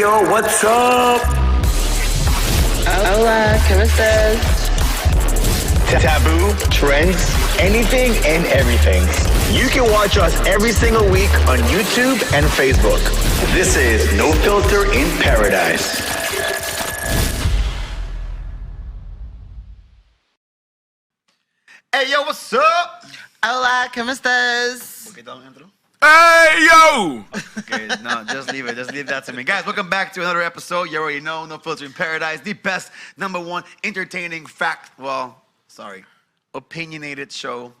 yo, what's up? Hola, ¿cómo estás? Taboo, trends, anything and everything. You can watch us every single week on YouTube and Facebook. This is No Filter in Paradise. Hey, yo, what's up? Hola, ¿cómo estás? Okay, don't intro. Hey, yo! Okay, no, just leave it. Just leave that to me. Guys, welcome back to another episode. You already know, No Filter in Paradise, the best, #1, entertaining, opinionated show.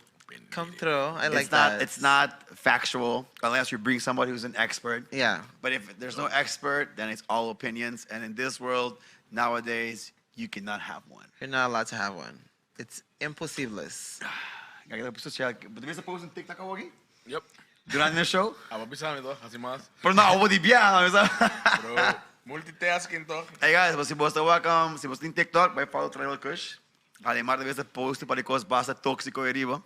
Come through. I like It's not, that. it's not factual unless you bring somebody who's an expert. Yeah. But if there's no expert, then it's all opinions. And in this world, nowadays, you cannot have one. You're not allowed to have one. It's impossibles. Kaya but there's a post in TikTok ako, okay? Yep. Durante the show. Ababisame to, kasi mas. Pero ako di biya. Bro, multitasking to. Hey guys, se você welcome, se você tem TikTok, vai follow Trail Kush. Además de esse post para que basta tóxico aí riba.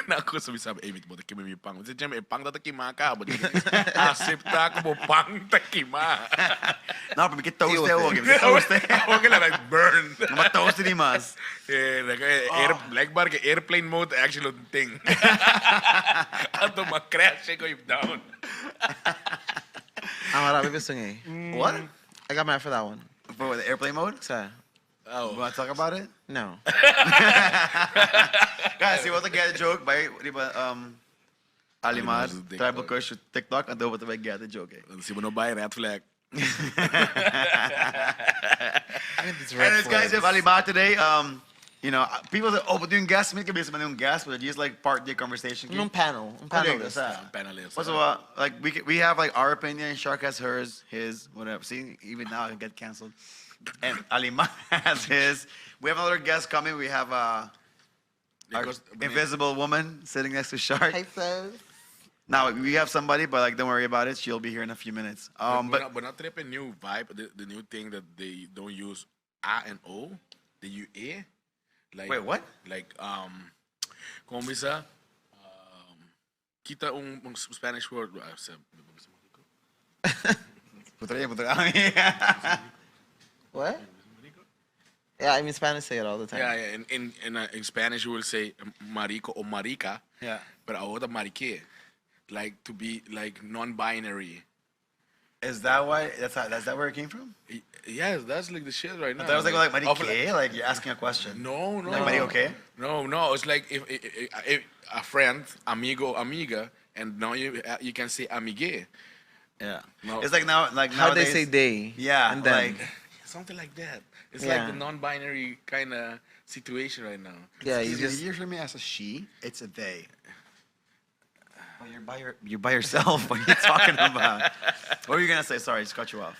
Na ako sabi, eh, mo takima mi pang. Kasi dyan, pang tatakima ka. Asipta ko mo pang takima. Não, porque toast é hoje, porque toast é. Okay lang, like burn. Mas toast di mas. Yeah, like bar ke airplane mode actually thing. Ato ma-crash ko yung down. Marami gusto nga eh. What? I got mad for that one. For the airplane mode? Sorry. Oh. You want to talk about it? No. Guys, you want to get a joke by riba Alimar, Alimar's TikTok. Tribal Kush TikTok, and then what to get a joke. Si mo no buy red flag. It's Anyways, guys, we have Alimar today. You know, people say, oh, but doing guests, make a bit of guests, but just like part of the conversation. Um panel. Um panelist. Panelist. What's like we have like our opinion. Shark has hers, his, whatever. See, even now it get canceled. And Alimar has his. We have another guest coming. We have our invisible woman sitting next to Shark. Hi, sis. Now we have somebody, but like don't worry about it. She'll be here in a few minutes. But not trip a new vibe. The new thing that they don't use A and O, they use E. Like, wait, what? Like como bisa kita un Spanish word. What? Yeah, I mean Spanish say it all the time. Yeah, in Spanish you will say marico or marica. Yeah. But ahora marique, like to be like non-binary. Is that why? That's that where it came from? Yes, that's like the shit right now. That was like Marique, like you're asking a question. No. Like Marie, okay? No. It's like if a friend, amigo, amiga, and now you can say amigue. Yeah. No. It's like now, like How they nowadays, say they. Yeah, And then. like Something like that. It's Yeah. like the non-binary kind of situation right now. Yeah, you you just hear me as a she, it's a they. Well, you're by yourself. What are you talking about? What were you gonna say? Sorry, I just cut you off.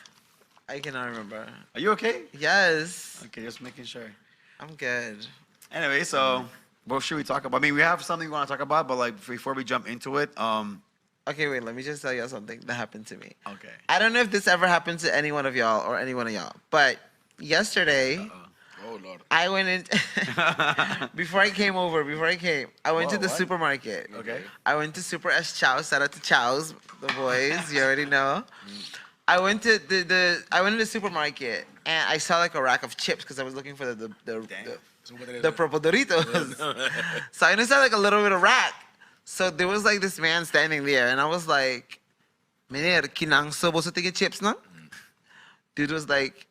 I cannot remember. Are you okay? Yes. Okay, just making sure. I'm good. Anyway, so what should we talk about? I mean, we have something we want to talk about, but like before we jump into it, Okay, wait, let me just tell you something that happened to me. okay. I don't know if this ever happened to any one of y'all or any one of y'all, but yesterday Oh Lord. I went in before I came, I went to Whoa, the what? supermarket. Okay. I went to Super S Chow. Shout out to Chow's, the boys. You already know. I went to the supermarket and I saw like a rack of chips because I was looking for the purple Doritos. So I saw like a little bit of rack. So there was like this man standing there, and I was like, "Meneer, kinang sobo sa tiga chips na?" Dude was like,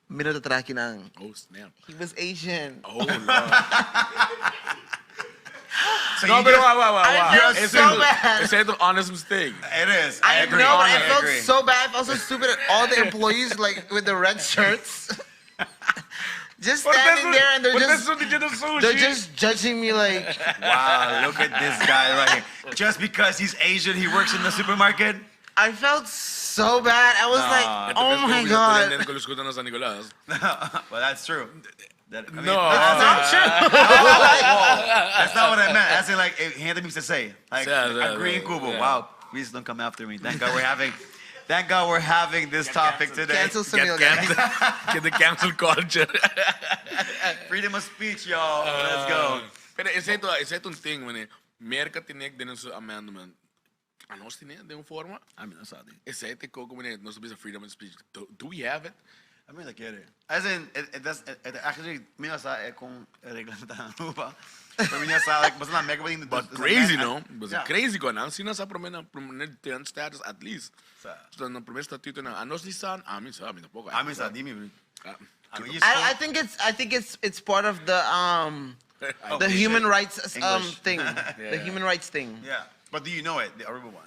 "Minuto tara kinang." Oh snap. He was Asian. Oh Lord. So No, you but just- wow. I felt so bad. It's an honest mistake. It is. I agree. know, but I I felt agree. so bad. I felt so stupid. All the employees like with the red shirts, just standing there, and they're just judging me like, Wow, look at this guy right here. Just because he's Asian, he works in the supermarket? I felt so bad. I was Nah. like, oh my god. Well, that's true. I mean, No. that's Not true. That's not what I meant. That's like he had to say. Like Yeah, agreeing Kubo. yeah. Wow, please don't come after me. Thank God we're having this topic today. Cancel Sunil, guys. Get the cancel culture. Freedom of speech, y'all. Let's go. Pero is het een thing wanneer meer ka tinig din sa amendment a nós tinha de uma forma. não sabe. Esse aí tem como né, nós temos a freedom of speech. Do we have it? I mean, like, as in, it actually, minasa kung reglamenta na lupa. Pero minasa, like, basta na mega ba yung... But crazy, no? Mas crazy ko na. Sino sa promenade status at least. So, na primeiro estatuto na, anos di san, amin sa, amin na po. Amin sa, di mi. I think it's part of the human rights thing. The human rights thing. Yeah. But do you know it, the Aruba one?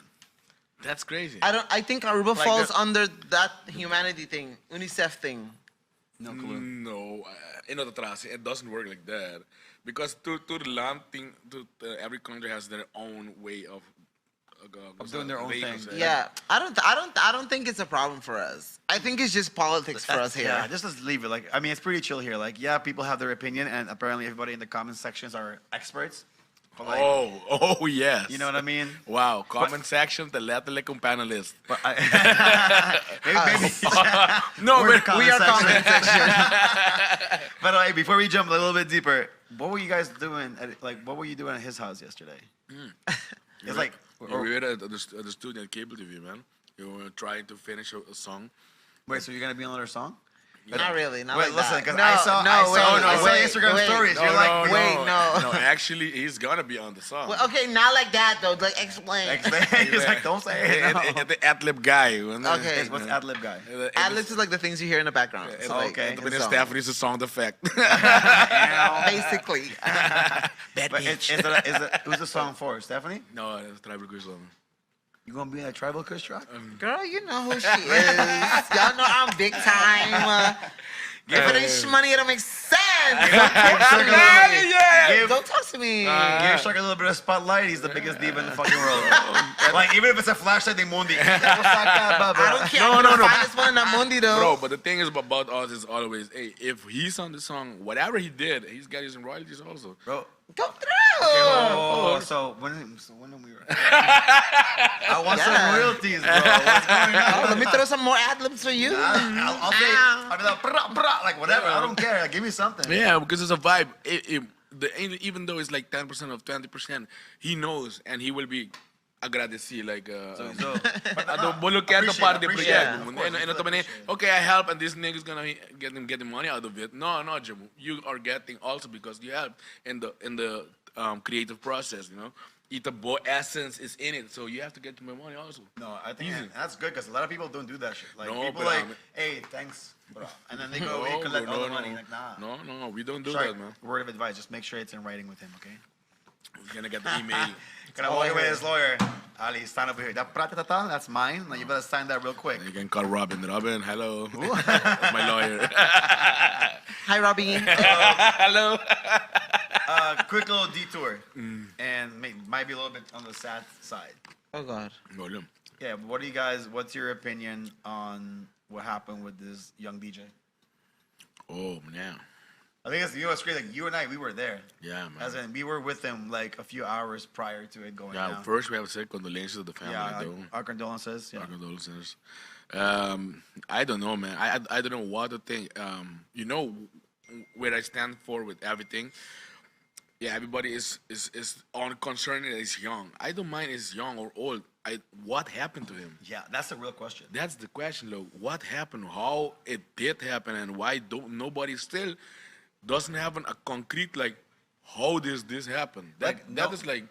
That's crazy. I think Aruba falls under that humanity thing, UNICEF thing. No clue. No, it doesn't work like that. Because to the land thing, every country has their own way of doing their own thing. Yeah, I don't think it's a problem for us. I think it's just politics for us here. Yeah, just let's leave it. Like, I mean, it's pretty chill here. Like, yeah, people have their opinion, and apparently everybody in the comment sections are experts. But like, oh yes. You know what I mean? Wow, comment section, teletele kung panelist. But maybe No, but we are comment section. But like, before we jump a little bit deeper, what were you guys doing? What were you doing at his house yesterday? It's like we were at the studio at Cable TV, man. We were trying to finish a song. Wait, so you're gonna be on another song? Not really. Not Wait, like listen, that. because No, I saw Instagram wait. stories. No, You're like, no. No, actually, he's gonna be on the song. Well, okay, not like that though. Like explain. He's like, don't say it. No. The ad-lib guy. Okay. What's ad-lib guy? Ad-libs is like the things you hear in the background. So, like, okay. in the song. Stephanie's a sound effect. Basically. But who's the song for? Stephanie? No, it's Tribal Quiz song. You gonna be in a Tribal Kush track? Girl, you know who she is. Y'all know I'm big time. If it ain't money, it don't make sense. Don't talk to me. Give Shark a little bit of spotlight. He's the biggest diva in the fucking world. Like, even if it's a flashlight, they Mundi. I don't care. No, I'm no, the no. finest one in that Mundi though. Bro, but the thing is about us is always, hey, if he's on the song, whatever he did, he's got his royalties also. Bro. Come through. So when we were... I want some royalties, bro. What's going on? Let me throw some more ad-libs for you. I'll say, I'll be like, brah, brah, like whatever. I don't care. Like, give me something. Yeah, because it's a vibe. Even though it's like 10% of 20%, he knows and he will be agradecido. Like, okay, I help and this nigga's gonna get the money out of it. No, Jim, you are getting also because you help in the creative process, you know. The boy essence is in it, so you have to get my money also. No, I think that's good because a lot of people don't do that shit. Like, No, people but like, hey, thanks, bro. And then they go, hey, collect all the money. Like, nah. No, we don't do Shark, that, man. word of advice, just make sure it's in writing with him, okay? We're gonna get the email. Gonna walk away with his lawyer. Ali, stand over here. That pratata, that's mine. Now you better sign that real quick. You can call Robin. Robin, hello. That's my lawyer. Hi, Robbie. Hello. Quick little detour, and might be a little bit on the sad side. Oh God. Volume. Yeah, but what do you guys? What's your opinion on what happened with this young DJ? Oh man. I think it's what's great. Like you and I, we were there. Yeah, man. As in, we were with him like a few hours prior to it going Yeah, down. first we have to say condolences to the family. Yeah, though. our condolences. Yeah. Our condolences. I don't know, man. I don't know what to think. You know where I stand for with everything. Yeah, everybody is on concern that he's young. I don't mind he's young or old. What happened to him? Yeah, that's the real question. That's the question, though. What happened? How it did happen, and why nobody still doesn't have a concrete like how does this happen? That is like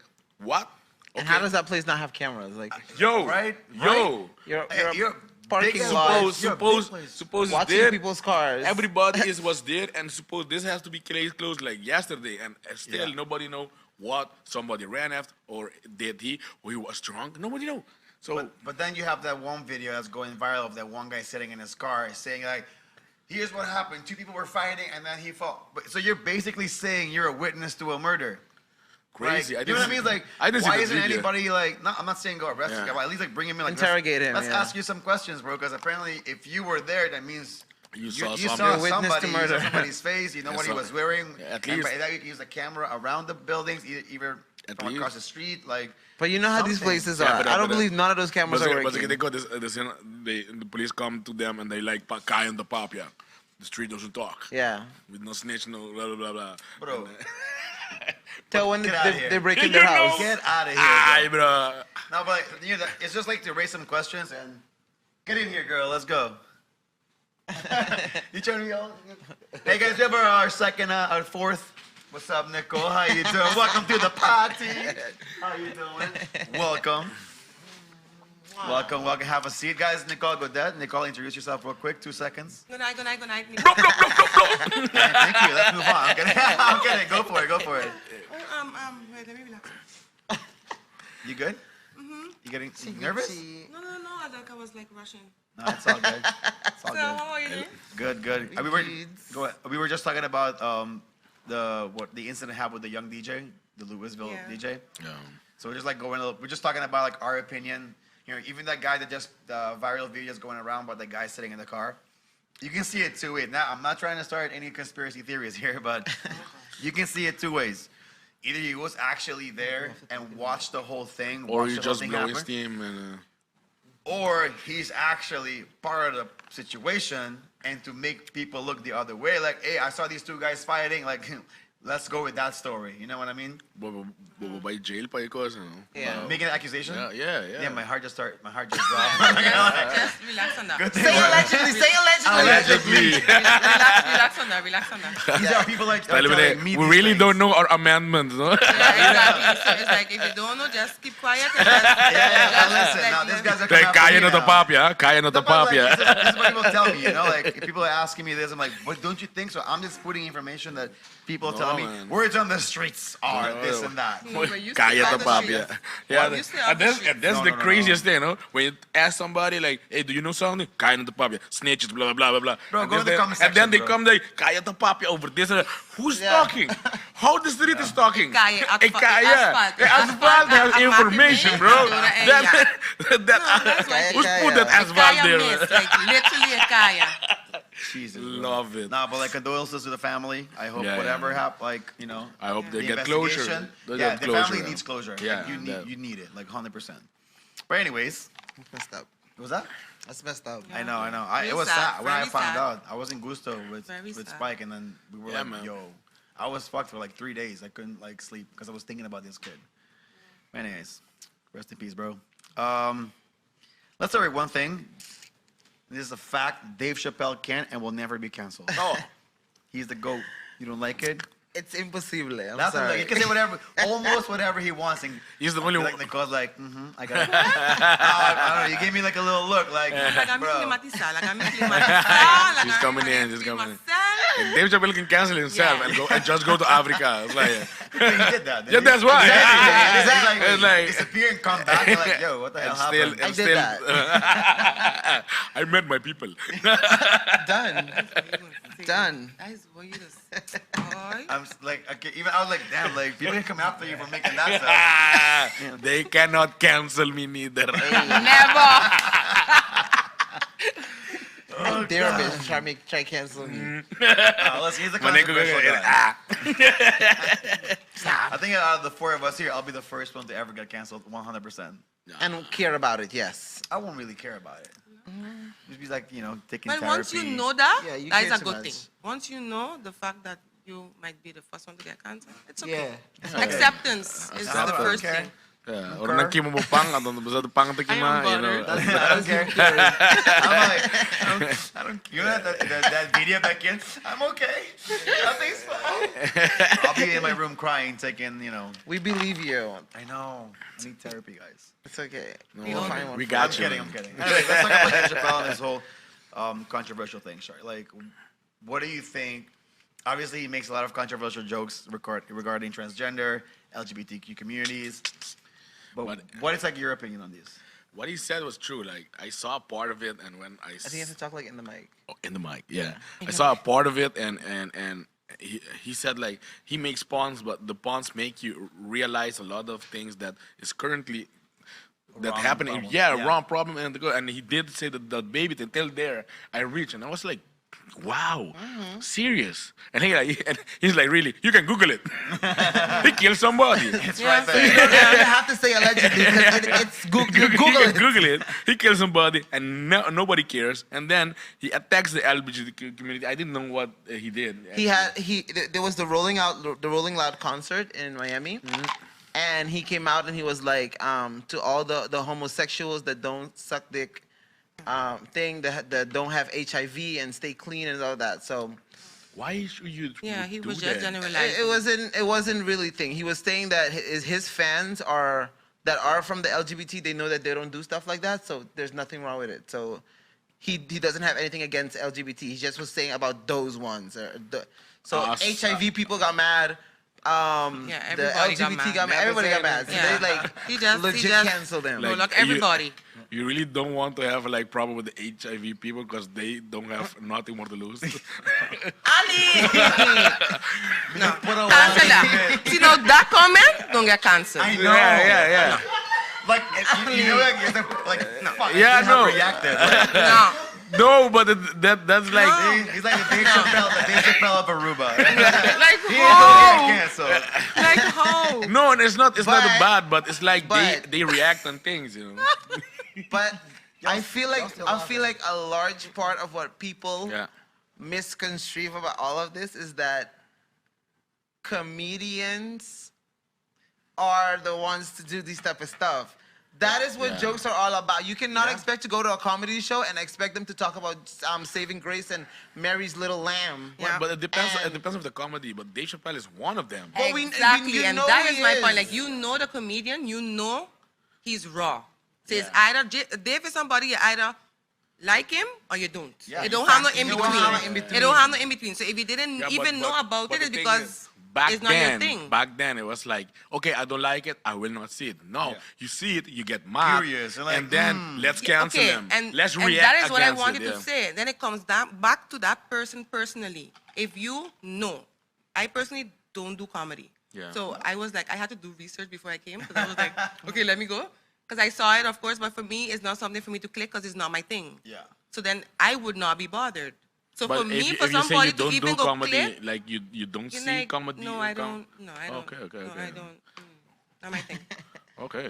what? And how does that place not have cameras? Like, Yo, right? Yo, you're big parking lot. Suppose Watching it's dead. people's cars. Everybody was dead, and suppose this has to be closed like yesterday, and still Yeah. nobody know what somebody ran after or did he or he was drunk. Nobody know. So But then you have that one video that's going viral of that one guy sitting in his car saying like, here's what happened. Two people were fighting and then he fought. So you're basically saying you're a witness to a murder. crazy. Like, you know what I mean? Like, I didn't see why the isn't video. anybody like, no, I'm not saying go arrest Yeah. the guy, but at least like bring him in, like Interrogate him, Let's yeah. ask you some questions, bro, because apparently if you were there, that means You you saw saw something. You're a witness somebody, to you murder. saw somebody's face, you know Yeah, what he so- was wearing. at and least- by that you can use the camera around the buildings, either At from across the least. street, like. But you know how these something. places Yeah, are. but I don't but believe none of those cameras are But working. they got the police come to them and they like guy on the pop, yeah. The street doesn't talk. Yeah. With no snitch, no blah blah blah blah. Bro. Tell when Get outta here. they break in You their know- house. Get out of here. Ay, bro. bro. No, but you know, it's just like to raise some questions and get in here, girl. Let's go. You trying to be all? Hey guys, we have our fourth. What's up, Nicole? How you doing? Welcome to the party. How you doing? Welcome. Welcome. Have a seat, guys. Nicole Godet. Nicole, introduce yourself real quick. 2 seconds. Good night. Thank you. Let's move on. I'm kidding. Go for it. Wait, let me relax. You good? You getting nervous? No, I was like rushing. No, it's all good. It's all So, good. how are you doing? Good. We were just talking about the incident happened with the young DJ, the Louisville Yeah. DJ. Yeah. So we're just like we're just talking about like our opinion. You know, even that guy that just viral videos going around about the guy sitting in the car. You can see it two ways. Now I'm not trying to start any conspiracy theories here, but you can see it two ways. Either he was actually there and watched the whole thing, Or watched you the whole just thing blowing happen, steam and. or he's actually part of the situation and to make people look the other way. Like, hey, I saw these two guys fighting. Like, let's go with that story. You know what I mean? By jail pa ikaw, no? Yeah. Making an accusation. Yeah. Yeah, my heart just dropped. Just relax on that. Good thing. Say allegedly. Relax on that. These are people like By the way, telling me we these really things. don't know our amendments, no? Yeah, exactly. So it's like if you don't know, just keep quiet and just, Yeah, listen. Now these guys are coming Like, after kaya me na to now. papya, kaya na to No, but, like, papya. this is what people tell me, you know, like if people are asking me this, I'm like, but don't you think so? I'm just putting information that people tell me. man. Words on the streets are No. this and that. No, but you Kaya still to have the papya. streets. Yeah, You still have and the that's, streets. and that's No, the no, no, craziest thing, no? When you ask somebody like, hey, do you know something? Kaya na to papya. Snitches, blah, blah, blah, blah. Bro, and go to the then- comment And then section, they bro. come like, kaya to papya over this and that. Who's talking? How the street is talking? Kaya, Eh, kaya. asphalt. Eh, asphalt has Asphalt, information, bro. marketing, That, No, that, that's why who's Kaya. put that asphalt Kaya there? miss, like literally a kaya. Jesus, bro. Love it. Nah, but like condolences to the family. I hope Yeah, whatever yeah. happened, like you know, I hope they the get closure. investigation. They Yeah, get the closure, family yeah. needs closure. Yeah, Like, that- you need it, like 100%. But anyways, Messed up. what was that? That's messed up. I know. Real It was sad, sad when I very found sad. out. I was in Gusto with Very sad. Spike, and then we were Yeah, like, man. yo, I was fucked for like 3 days. I couldn't like sleep because I was thinking about this kid. Anyways, rest in peace, bro. Let's start with one thing. This is a fact. Dave Chappelle can and will never be canceled. Oh. He's the GOAT. You don't like it? It's impossible. I'm That's sorry. like, he can say whatever, almost whatever he wants. And He's the only like one. Nicole's like, I got it. I don't know. You gave me like a little look, like, Lagami bro. klimatisa, lagami klimatisa. She's coming in, she's coming in. Myself. And Dave Chappelle can cancel himself Yeah. and go and just go to Africa. It's like, He did that. didn't yeah, he? that's why. Exactly. He's It's like, like- disappear and come back. You're like, yo, what the hell happened? I did that. I met my people. Done. Done. That is what you just. Boy. I'm like, okay, even I was like, damn, like people can come after you for making that stuff. They cannot cancel me neither. Never. How dare a bitch try cancel me. Listen, he's a My nigga controversial go, guy. ah. I think out of the four of us here, I'll be the first one to ever get canceled 100%. And care about it, yes. I won't really care about it. Just be like, you know, taking But therapy. once you know that, Yeah, you that is care a too good much. thing. Once you know the fact that you might be the first one to get cancer, it's okay. Yeah. Acceptance is I the don't first care. thing. Yeah, or nagkimo mo pang, atong basta pang I am tikima, you know. bothered. I don't care. I'm like, I don't. You know that video back in? I'm okay. Nothing's fine. I'll be in my room crying, taking, you know. We believe you. I know. I need therapy, guys. It's okay. No, We'll find one we for got I'm you. kidding. I'm kidding. Anyway, let's talk about Dave Chappelle and this whole controversial thing. Sure. Like, what do you think? Obviously, he makes a lot of controversial jokes regarding transgender, LGBTQ communities. But what is like your opinion on this? What he said was true. Like, I saw a part of it, and when I think you have to talk like in the mic. in the mic, yeah. I saw a part of it, and he said like he makes puns, but the puns make you realize a lot of things that is currently that happening. problem. Yeah, Yeah. wrong problem, and he did say that the baby until there I reached, and I was like, Wow, serious? And he's like, really? You can Google it. He killed somebody. It's Yeah. right there. You don't have to say allegedly because it's Google You it. can Google it. He killed somebody, and nobody cares. And then he attacks the LGBTQ community. I didn't know what he did. There was the Rolling Loud concert in Miami. And he came out and he was like, to all the homosexuals that don't suck dick, that don't have HIV and stay clean and all that. So Why should you? Yeah, he do was that? just generalizing. it wasn't really thing. He was saying that his fans that are from the LGBT, they know that they don't do stuff like that. So there's nothing wrong with it. So he doesn't have anything against LGBT. He just was saying about those ones. So HIV people got mad. Yeah, The everybody LGBT got mad. Everybody got mad. So Yeah. they He just canceled them. No, Like, look, everybody. You really don't want to have like problem with the HIV people because they don't have nothing more to lose. Ali! No, cancel that. See, now that comment, don't get canceled. I know. yeah. Like, you know, like, fuck, Yeah, I no. reacted. Like, No. No, but that's like No. he's like the Dave Chappelle of Aruba. Like He ain't gonna get how? canceled. Like how? no, and it's not But- bad, but it's like but- they react on things, you know. But I feel like a large part of what people Yeah. misconstrue about all of this is that comedians are the ones to do this type of stuff. That is what Yeah. jokes are all about. You cannot expect to go to a comedy show and expect them to talk about Saving Grace and Mary's Little Lamb. Yeah. But it depends. And- It depends on the comedy. But Dave Chappelle is one of them. But Exactly, you and know that he is my is. point. Like, you know the comedian, you know he's raw. So it's either Dave is somebody you either like him or you don't. Yeah, You don't have no exactly. in You between. don't have no in between. You don't have no in between. So if you didn't Yeah, even know about but it, the it's thing because is, back it's not your thing. Back then, it was like, okay, I don't like it, I will not see it. No, Yeah. you see it, you get mad, Furious, and like, and then let's cancel okay, them. and Let's and react that is what I against wanted it, to yeah. say. Then it comes down back to that person personally. If you know, I personally don't do comedy. Yeah. So I was like, I had to do research before I came because I was like, okay, let me go. Because I saw it, of course, but for me, it's not something for me to click because it's not my thing. Yeah. So then I would not be bothered. So But for me, if for you say somebody you to don't even do go comedy, click, like you don't you're see like, comedy. no, or I don't. No, I don't. Okay, okay, no, okay. I don't. Not my thing. Okay.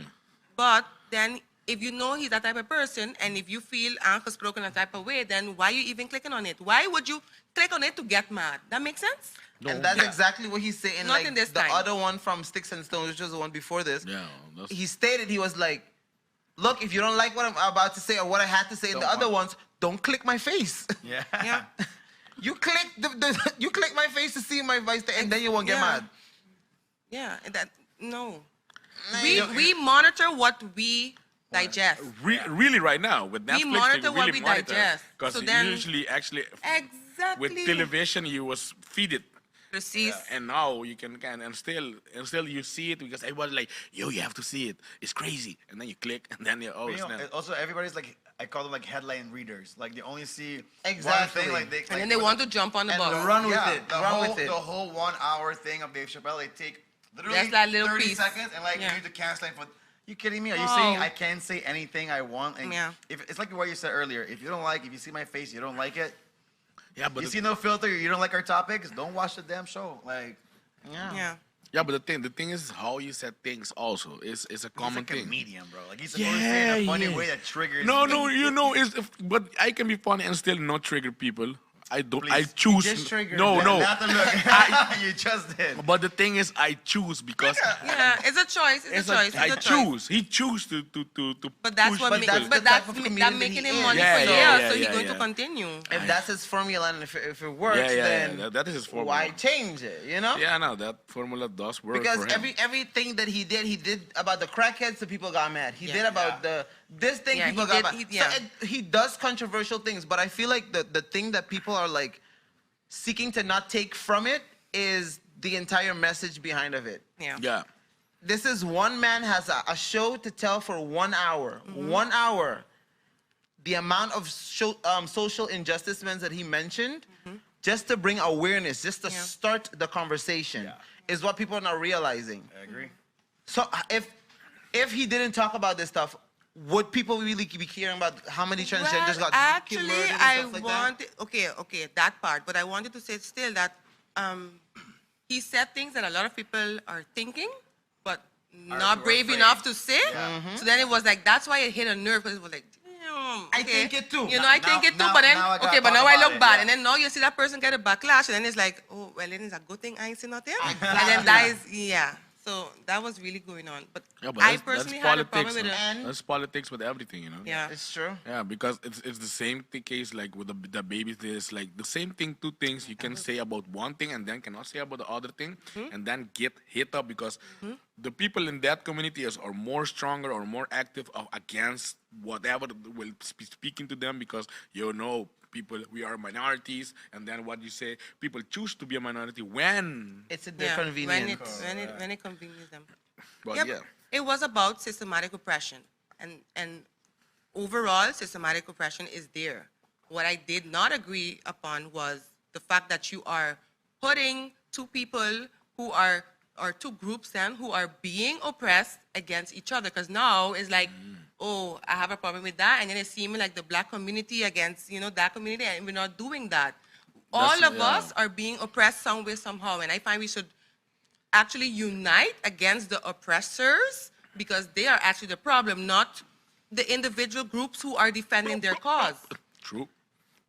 But then, if you know he's that type of person, and if you feel Uncle's broken a type of way, then why are you even clicking on it? Why would you click on it to get mad? That makes sense? And that's exactly what he's saying. Not Like in this the time. other one from Sticks and Stones, which was the one before this. Yeah. That's, He stated, he was like, look, if you don't like what I'm about to say or what I had to say in the other ones, don't click my face. Yeah. Yeah. You click you click my face to see my voice, and then you won't get Yeah. mad. Yeah. No. Like- We monitor what we digest. really, right now with Netflix, monitor they what really we monitor. digest. Because So then- usually, actually, Exactly. with television, you was feed it. Precis. And now you can and still you see it because everybody's like, yo, you have to see it. It's crazy. And then you click and then you You know, snap. also, everybody's like, I call them like headline readers. Like they only see Exactly. one thing. Like they, And like, then they want to jump on the And bus. run with yeah, it. The Run whole, with it. The whole 1 hour thing of Dave Chappelle, they take literally Just that little 30 piece. seconds and like Yeah. you need to cancel it for. You kidding me? Are you Oh. saying I can say anything I want? And Yeah. if it's like what you said earlier. If you don't like, if you see my face, you don't like it. Yeah, but You see no filter. You don't like our topics. Don't watch the damn show. Like Yeah. yeah, but the thing is how you said things also. It's a he's common like a thing. comedian, bro. Like he's supposed to say it in a funny way that triggers. No, me. no, you know, but I can be funny and still not trigger people. I don't. I Please. choose. just triggered No, them. no. Not to look. you just did. But the thing is, I choose because Yeah. It's a choice. It's a choice. I It's a choice. choose. He choose to But that's push what But makes. that's people. the But type that's of that comedian making that he him is. money Yeah, for yeah, years, yeah, so he's yeah, going yeah. to continue. If that's his formula and if it works, Yeah, then that is his formula. why change it? You know? Yeah, no, that formula does work Because for him. everything that he did about the crackheads, so people got mad. He Yeah. did about this thing, Yeah, people he got did- mad. he- yeah. So he does controversial things, but I feel like the thing that people are like seeking to not take from it is the entire message behind of it. Yeah. yeah. This is one man has a show to tell for 1 hour. Mm-hmm. 1 hour. The amount of social injustices that he mentioned, just to bring awareness, just to Mm-hmm. Yeah. start the conversation, is what people are not realizing. I agree. So if he didn't talk about this stuff, would people really be caring about how many transgenders got actually, murdered and I stuff like that? wanted, okay, that part. But I wanted to say still that he said things that a lot of people are thinking, but not brave afraid. enough to say. Mm-hmm. So then it was like, that's why it hit a nerve, because it was like, damn. I okay. think it too. You know, I think it too, but then, now I gotta okay, but talk now I about look it, bad. yeah. And then now you see that person get a backlash, and then it's like, oh, well, then it's a good thing I ain't seen nothing. And Exactly. then that is, yeah. So that was really going on. But Yeah, but I that's personally had politics. a problem with no? it. And- That's politics with everything, you know. Yeah. It's true. Yeah, because it's the same case like with the babies. There's like the same thing, two things you can say about one thing and then cannot say about the other thing, and then get hit up because the people in that community are more stronger or more active against whatever will be speaking to them because people, we are minorities, and then what you say, people choose to be a minority when. It's a Yeah, different convenience. when it conveniences them. But Yep. yeah, It was about systematic oppression. And overall, systematic oppression is there. What I did not agree upon was the fact that you are putting two people who are, or two groups then, who are being oppressed against each other. Because now it's like, oh, I have a problem with that. And then it seems like the black community against, that community, and we're not doing that. All of us are being oppressed some way, somehow. And I find we should actually unite against the oppressors because they are actually the problem, not the individual groups who are defending their cause. true.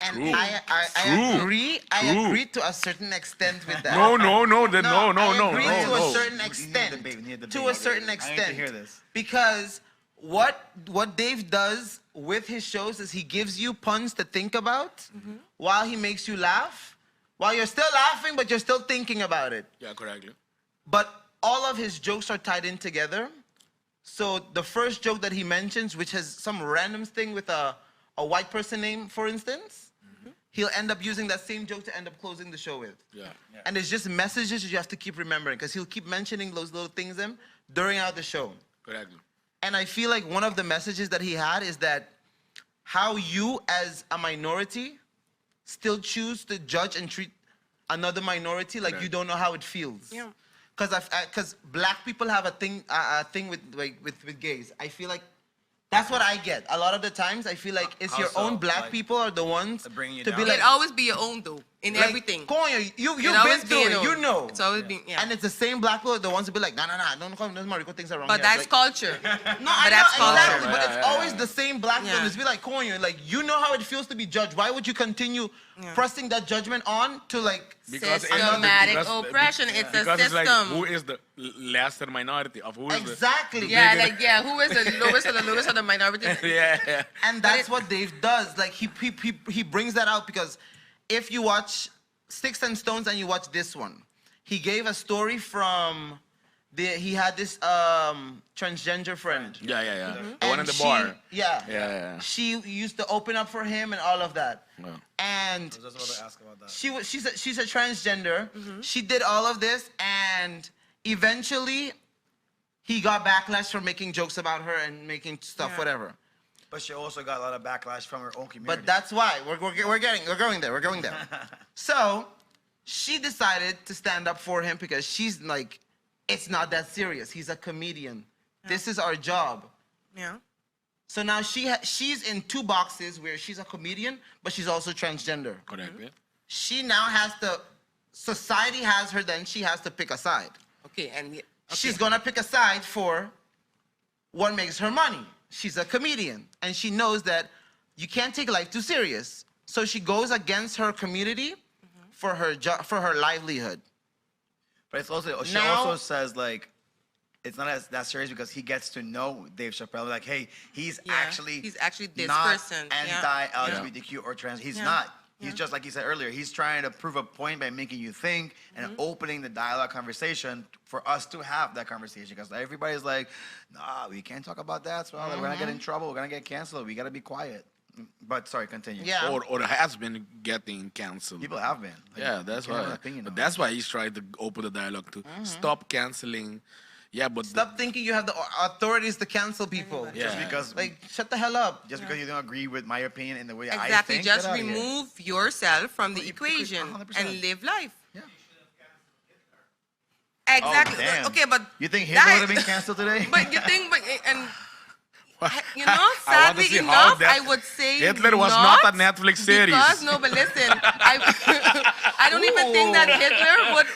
And True. I True. agree. I True. agree to a certain extent with that. No, no, I agree to a certain We need extent. the debate, we need the To a debate. certain I need to extent. hear this. Because what Dave does with his shows is he gives you puns to think about while he makes you laugh. While you're still laughing, but you're still thinking about it. Yeah, correctly. But all of his jokes are tied in together. So the first joke that he mentions, which has some random thing with a white person name, for instance, he'll end up using that same joke to end up closing the show with. Yeah. And it's just messages you have to keep remembering because he'll keep mentioning those little things during out the show. Correctly. And I feel like one of the messages that he had is that how you as a minority still choose to judge and treat another minority like you don't know how it feels. Yeah. Because black people have a thing with gays. I feel like that's what I get. A lot of the times, I feel like it's How your so? own black Like, people are the ones they're bringing you to be down? like, It always be your own, though, in like, everything. Coño, you've It been always through be it, your you own. know. It's always been, yeah. And it's the same black people, the ones who be like, nah, don't call me, those Marico things are wrong. But here." that's Like, culture. No, I But know, that's culture. exactly. But it's Yeah, always the same black Yeah. people. It's be like, Coño, like, you know how it feels to be judged. Why would you continue pressing that judgment on to like, Because Systematic because- oppression. It's a because system. it's like who is the lesser minority of who is exactly. Yeah, like, yeah, who is the lowest of the minority? the yeah. And that's what Dave does. Like he brings that out because if you watch Sticks and Stones and you watch this one, he gave a story from he had this transgender friend. Yeah. The And one in the she- bar. Yeah. Yeah. She used to open up for him and all of that. Yeah. And I was just about to ask about that. she's a transgender. She did all of this and eventually he got backlash for making jokes about her and making stuff, Yeah. whatever. But she also got a lot of backlash from her own community. But that's why we're going there. So she decided to stand up for him because she's like, it's not that serious. He's a comedian. This is our job. Yeah. So now she's in two boxes where she's a comedian, but she's also transgender. Correct. Yeah. She now has to. Society has her. Then she has to pick a side. Okay, and She's gonna pick a side for what makes her money. She's a comedian, and she knows that you can't take life too serious. So she goes against her community for her for her livelihood. But it's also she Now- also says like it's not as that serious because he gets to know Dave Chappelle. Like, hey, he's Yeah, actually he's actually this not person. Yeah. anti-LGBTQ or trans. He's Yeah. not. He's just like you said earlier. He's trying to prove a point by making you think and opening the dialogue conversation for us to have that conversation. Because everybody's like, nah, we can't talk about that. So we're gonna get in trouble. We're gonna get canceled. We gotta be quiet. But sorry, continue. Yeah. Or has been getting canceled. People have been. Like, Yeah, that's you can have why. an opinion But on that's why he's trying to open the dialogue to stop canceling. Yeah, but Stop thinking you have the authorities to cancel people. Everybody. Yeah. Just because Like, shut the hell up. just because you don't agree with my opinion in the way I exactly. think. Just get outta here. remove yourself from the You- equation 100%. and live life. Yeah. Exactly. Oh, damn. Okay, but You think Hitler that- would have been canceled today? But you think, and You know, I want to sadly see how enough, that- I would say Hitler was not a Netflix series. Because, no, but listen, I don't even think that Hitler would.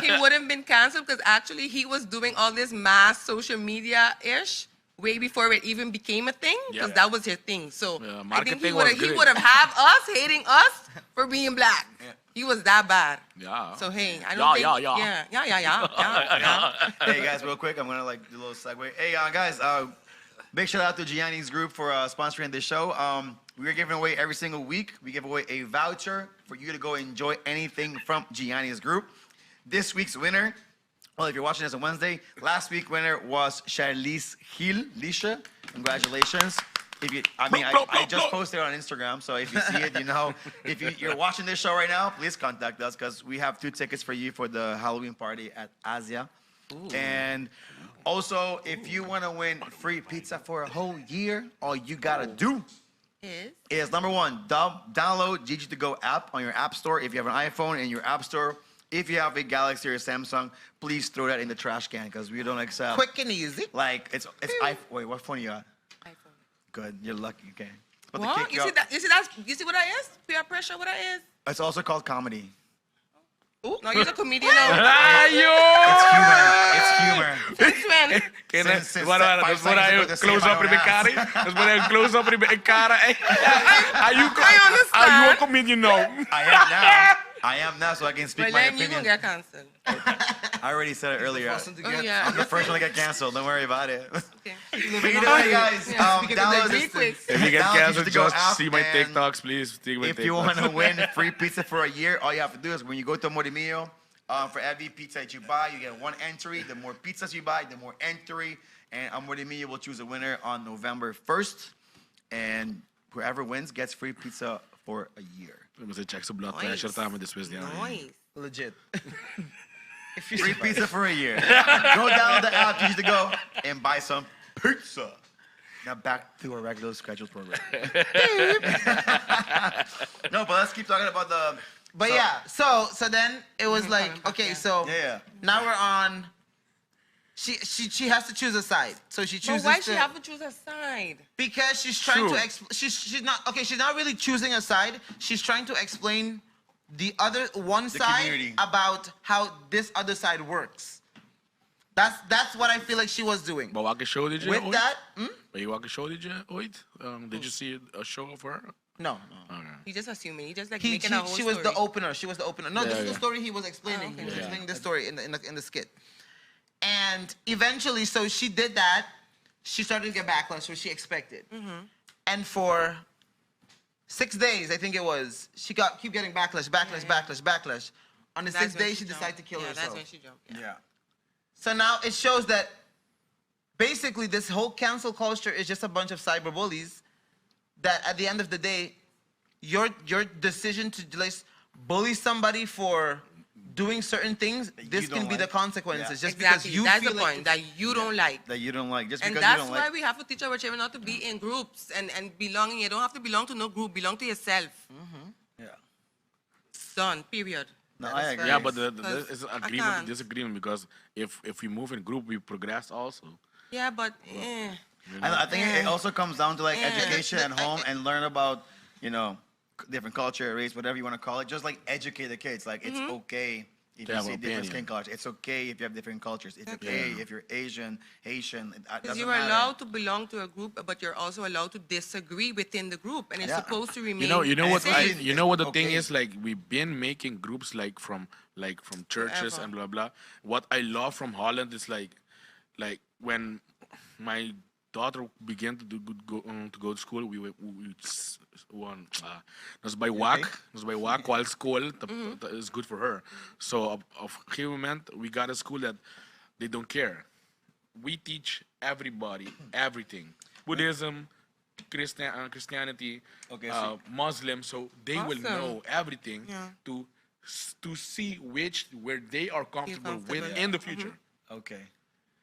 He wouldn't have been canceled because actually he was doing all this mass social media-ish way before it even became a thing because Yeah. that was his thing. So Yeah, I think marketing was he great. would have had us hating us for being black. He was that bad. Yeah. So hey, I don't think. Yeah. Hey guys, real quick, I'm gonna like do a little segue. Hey guys, big shout out to Gianni's group for sponsoring this show. We're giving away every single week. We give away a voucher for you to go enjoy anything from Gianni's group. This week's winner, well, if you're watching this on Wednesday, last week's winner was Charlize Hill. Lisha, congratulations. I just posted it on Instagram, so if you see it, you know. If you're watching this show right now, please contact us because we have 2 tickets for you for the Halloween party at Asia. And also, if you want to win free pizza for a whole year, all you gotta do is number 1, download GG2Go app on your app store. If you have an iPhone in your app store, if you have a Galaxy or Samsung, please throw that in the trash can because we don't accept. Quick and easy. Like it's wait, what phone you got? iPhone. Good, you're lucky. Okay. But to What? kick You you see out- that? You see what that is? Peer pressure. What that is? It's also called comedy. No, you're a comedian now. It's humor. Since when? Since What 5 That's what seconds ago, I the close same up in the ass. cara. That's what I close up in the cara. Are you understand. Are you a comedian now? I am now, so I can speak But my then you gonna opinion. get cancelled. I already said it earlier. Oh yeah. I'm the first one to get canceled. Don't worry about it. Okay. But either way, guys, Yeah, speaking of download the this. quick. If you get Download canceled, GG2Go just app, see my and TikToks, please. See my If you TikToks. want to win free pizza for a year, all you have to do is when you go to Morimio, for every pizza that you buy, you get 1 entry. The more pizzas you buy, the more entry. And Morimio will choose a winner on November 1st. And whoever wins gets free pizza for a year. We moeten checken zijn blood Nice. pressure samen dit wist Nice. Legit. If Free pizza for a year. Go down the app, GG2Go, and buy some pizza. Now back to our regular scheduled program. No, but let's keep talking about the. But so- yeah, so then it was like, okay, so Yeah. now we're on. She has to choose a side, so she But chooses. why to, she have to choose a side? Because she's trying True. to she's not okay. She's not really choosing a side. She's trying to explain the other one side community. about how this other side works. That's what I feel like she was doing. Maar welke show did je With ooit? that, Bij welke show did je ooit? Did you see a show of her? no. He just assuming. He just like He, making a whole she was story. the opener. She was the opener. No, this is the yeah. story he was explaining. okay. He was Yeah. explaining this story in the skit. And eventually, so she did that. She started to get backlash, which she expected. And for 6 days, I think it was, she keep getting backlash. On the That's 6th when day, she jumped. decided to kill Yeah, herself. that's when she jumped. Yeah. Yeah. So now it shows that basically this whole cancel culture is just a bunch of cyber bullies that at the end of the day, your decision to just bully somebody for doing certain things, this don't can be the like. consequences. Yeah. Just Exactly. because you That's feel the like point that you don't like. That you don't like. Just And because you that's don't why like. we have to teach our children not to be in groups and belonging. You don't have to belong to no group. Belong to yourself. Yeah. Done. Period. No, That I is agree. Yeah, but Because it's I agreement can't. disagreement because if we move in group, we progress also. Yeah, but I think it also comes down to like Yeah. education at home and learn about, different culture, race, whatever you want to call it. Just like educate the kids. Like it's okay if To you have see an different opinion. skin colors. It's okay if you have different cultures. It's okay if you're Asian, Haitian. It because doesn't you're matter. allowed to belong to a group, but you're also allowed to disagree within the group, and it's Yeah. supposed to remain. You know what safe. the thing Okay. is, like we've been making groups like from churches Forever. and blah blah. What I love from Holland is like when my daughter began to go to school, we won. Nós bij WAC while school that is good for her. So of a moment we got a school that they don't care. We teach everybody everything. Buddhism, Christianity, Okay, so- Muslim, so they will Awesome. know everything Yeah. to see where they are comfortable with comfortable. in the future. Okay.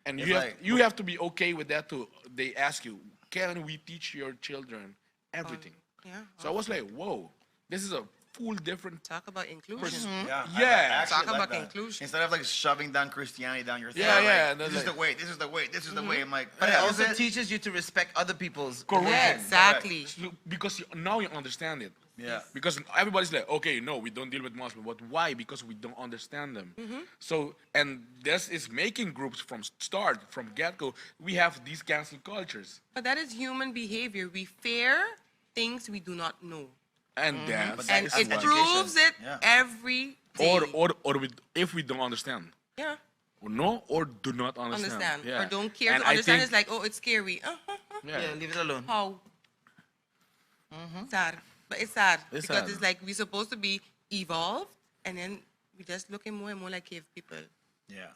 And It's you have to be okay with that too. They ask you, can we teach your children everything? Yeah. So I was like, whoa, this is a full different. Talk about inclusion. Yeah. Yeah. I actually Talk like about that. inclusion. Instead of like shoving down Christianity down your throat. Yeah, like, yeah, This is like- the way. This is the way. This is the way. I'm like, But it yeah, also is it? teaches you to respect other people's Correct. religion. Exactly. Because now you understand it. Yeah. Because everybody's like, okay, no, we don't deal with Muslims. But why? Because we don't understand them. So, and this is making groups from get-go. We have these cancel cultures. But that is human behavior. We fear things we do not know. And that's But that And is it education. proves it Yeah. every day. if we don't understand. Yeah. Or no, or do not understand. Understand. Yeah. Or don't care And to I understand. think- It's like, oh, it's scary. yeah. Yeah, leave it alone. How? Sad. But it's sad. It's because sad. it's like we're supposed to be evolved, and then we just looking more and more like cave people. Yeah.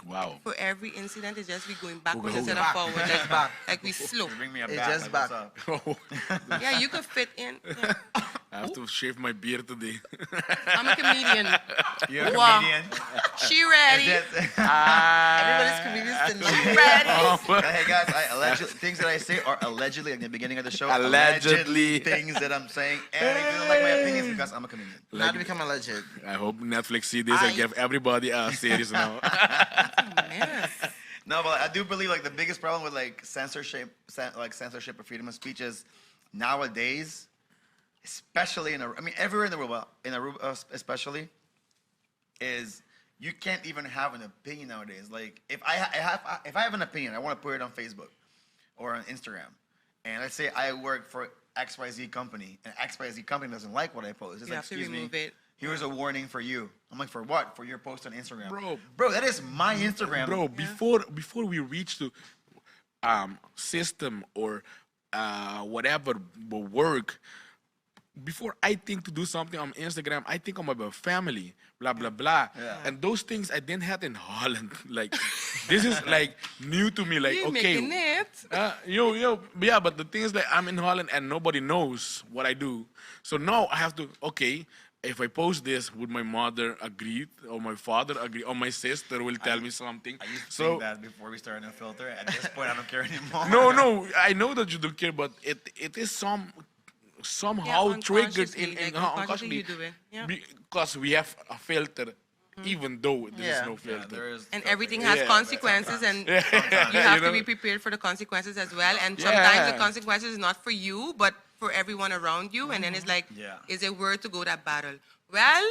Wow. For every incident, it's just we going backwards Go instead of back. forward. Just back. Like we slow. Bring me a It's bat. just like, what's back. up? Yeah, you could fit in. Yeah. I have to shave my beard today. I'm a comedian. You're a Wow. comedian. She ready. Everybody's comedians tonight. Ready. Hey guys, things that I say are allegedly at the beginning of the show. Allegedly. Things that I'm saying, and if you don't like my opinions, because I'm a comedian. Not to become a legend. I hope Netflix see this and give everybody a series now. Yes. No, but I do believe like the biggest problem with like censorship or freedom of speech is nowadays, especially everywhere in the world, but in Aruba especially, is you can't even have an opinion nowadays. Like if I have an opinion, I want to put it on Facebook or on Instagram, and let's say I work for XYZ company, and XYZ company doesn't like what I post. It's You like, have to excuse me, remove it. here's a warning for you. I'm like, for what? For your post on Instagram, Bro. that is my Instagram, Bro, before we reach to system or whatever will work, before I think to do something on Instagram, I think about family, blah blah blah, Yeah. and those things I didn't have in Holland. Like, this is like new to me. Like, You okay, making it. yeah, but the thing is that I'm in Holland and nobody knows what I do. So now I have to, okay, if I post this, would my mother agree or my father agree or my sister will tell me something? I used to So think that before we started a filter. At this point, I don't care anymore. no, I know that you don't care, but it is somehow triggered unconsciously, like, unconsciously you do it. Yeah. because we have a filter, even though there is Yeah. no Yeah, filter. there is And stuff everything like has that. consequences, and you Sometimes. have You to know? be prepared for the consequences as well. And sometimes the Yeah. consequences is not for you, but for everyone around you. And then it's like, Yeah. is it worth to go that battle? Well,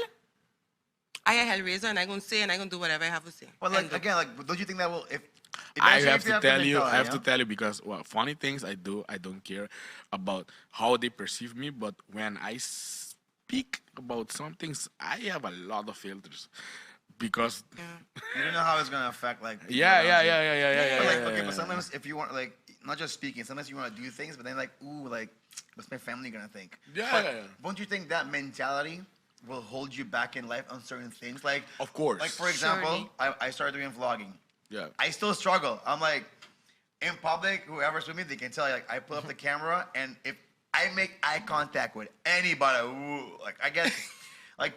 I a Hellraiser, and I'm gonna say, and I'm gonna do whatever I have to say. Well, like And again, like don't you think that will if I eventually have if to the tell you, I mentality, have to yeah? tell you because funny things I do, I don't care about how they perceive me. But when I speak about some things, I have a lot of filters because You don't know how it's gonna affect like people yeah. around you. But like okay, yeah. but sometimes if you want like not just speaking, sometimes you want to do things, but then like ooh like what's my family gonna think? Yeah, But yeah, yeah. Don't you think that mentality will hold you back in life on certain things? Like Of course. Like for example, Surely. I started doing vlogging. Yeah. I still struggle. I'm like, in public, whoever's with me, they can tell you, like, I pull up the camera, and if I make eye contact with anybody, ooh, like, I get, like,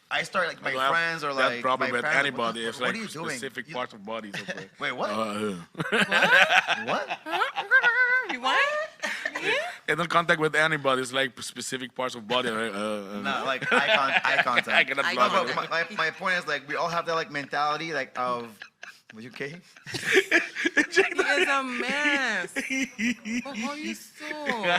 I start, like, my I don't have friends or, that like, problem my with parents, anybody. It's what like are you doing? specific You- parts of bodies. Okay. Wait, what? What? You want? I don't contact with anybody. It's like specific parts of body. No, like, eye contact. I cannot Eye No, block but it. my point is, like, we all have that, like, mentality, like, of, were you okay? He is a mess. But how you so?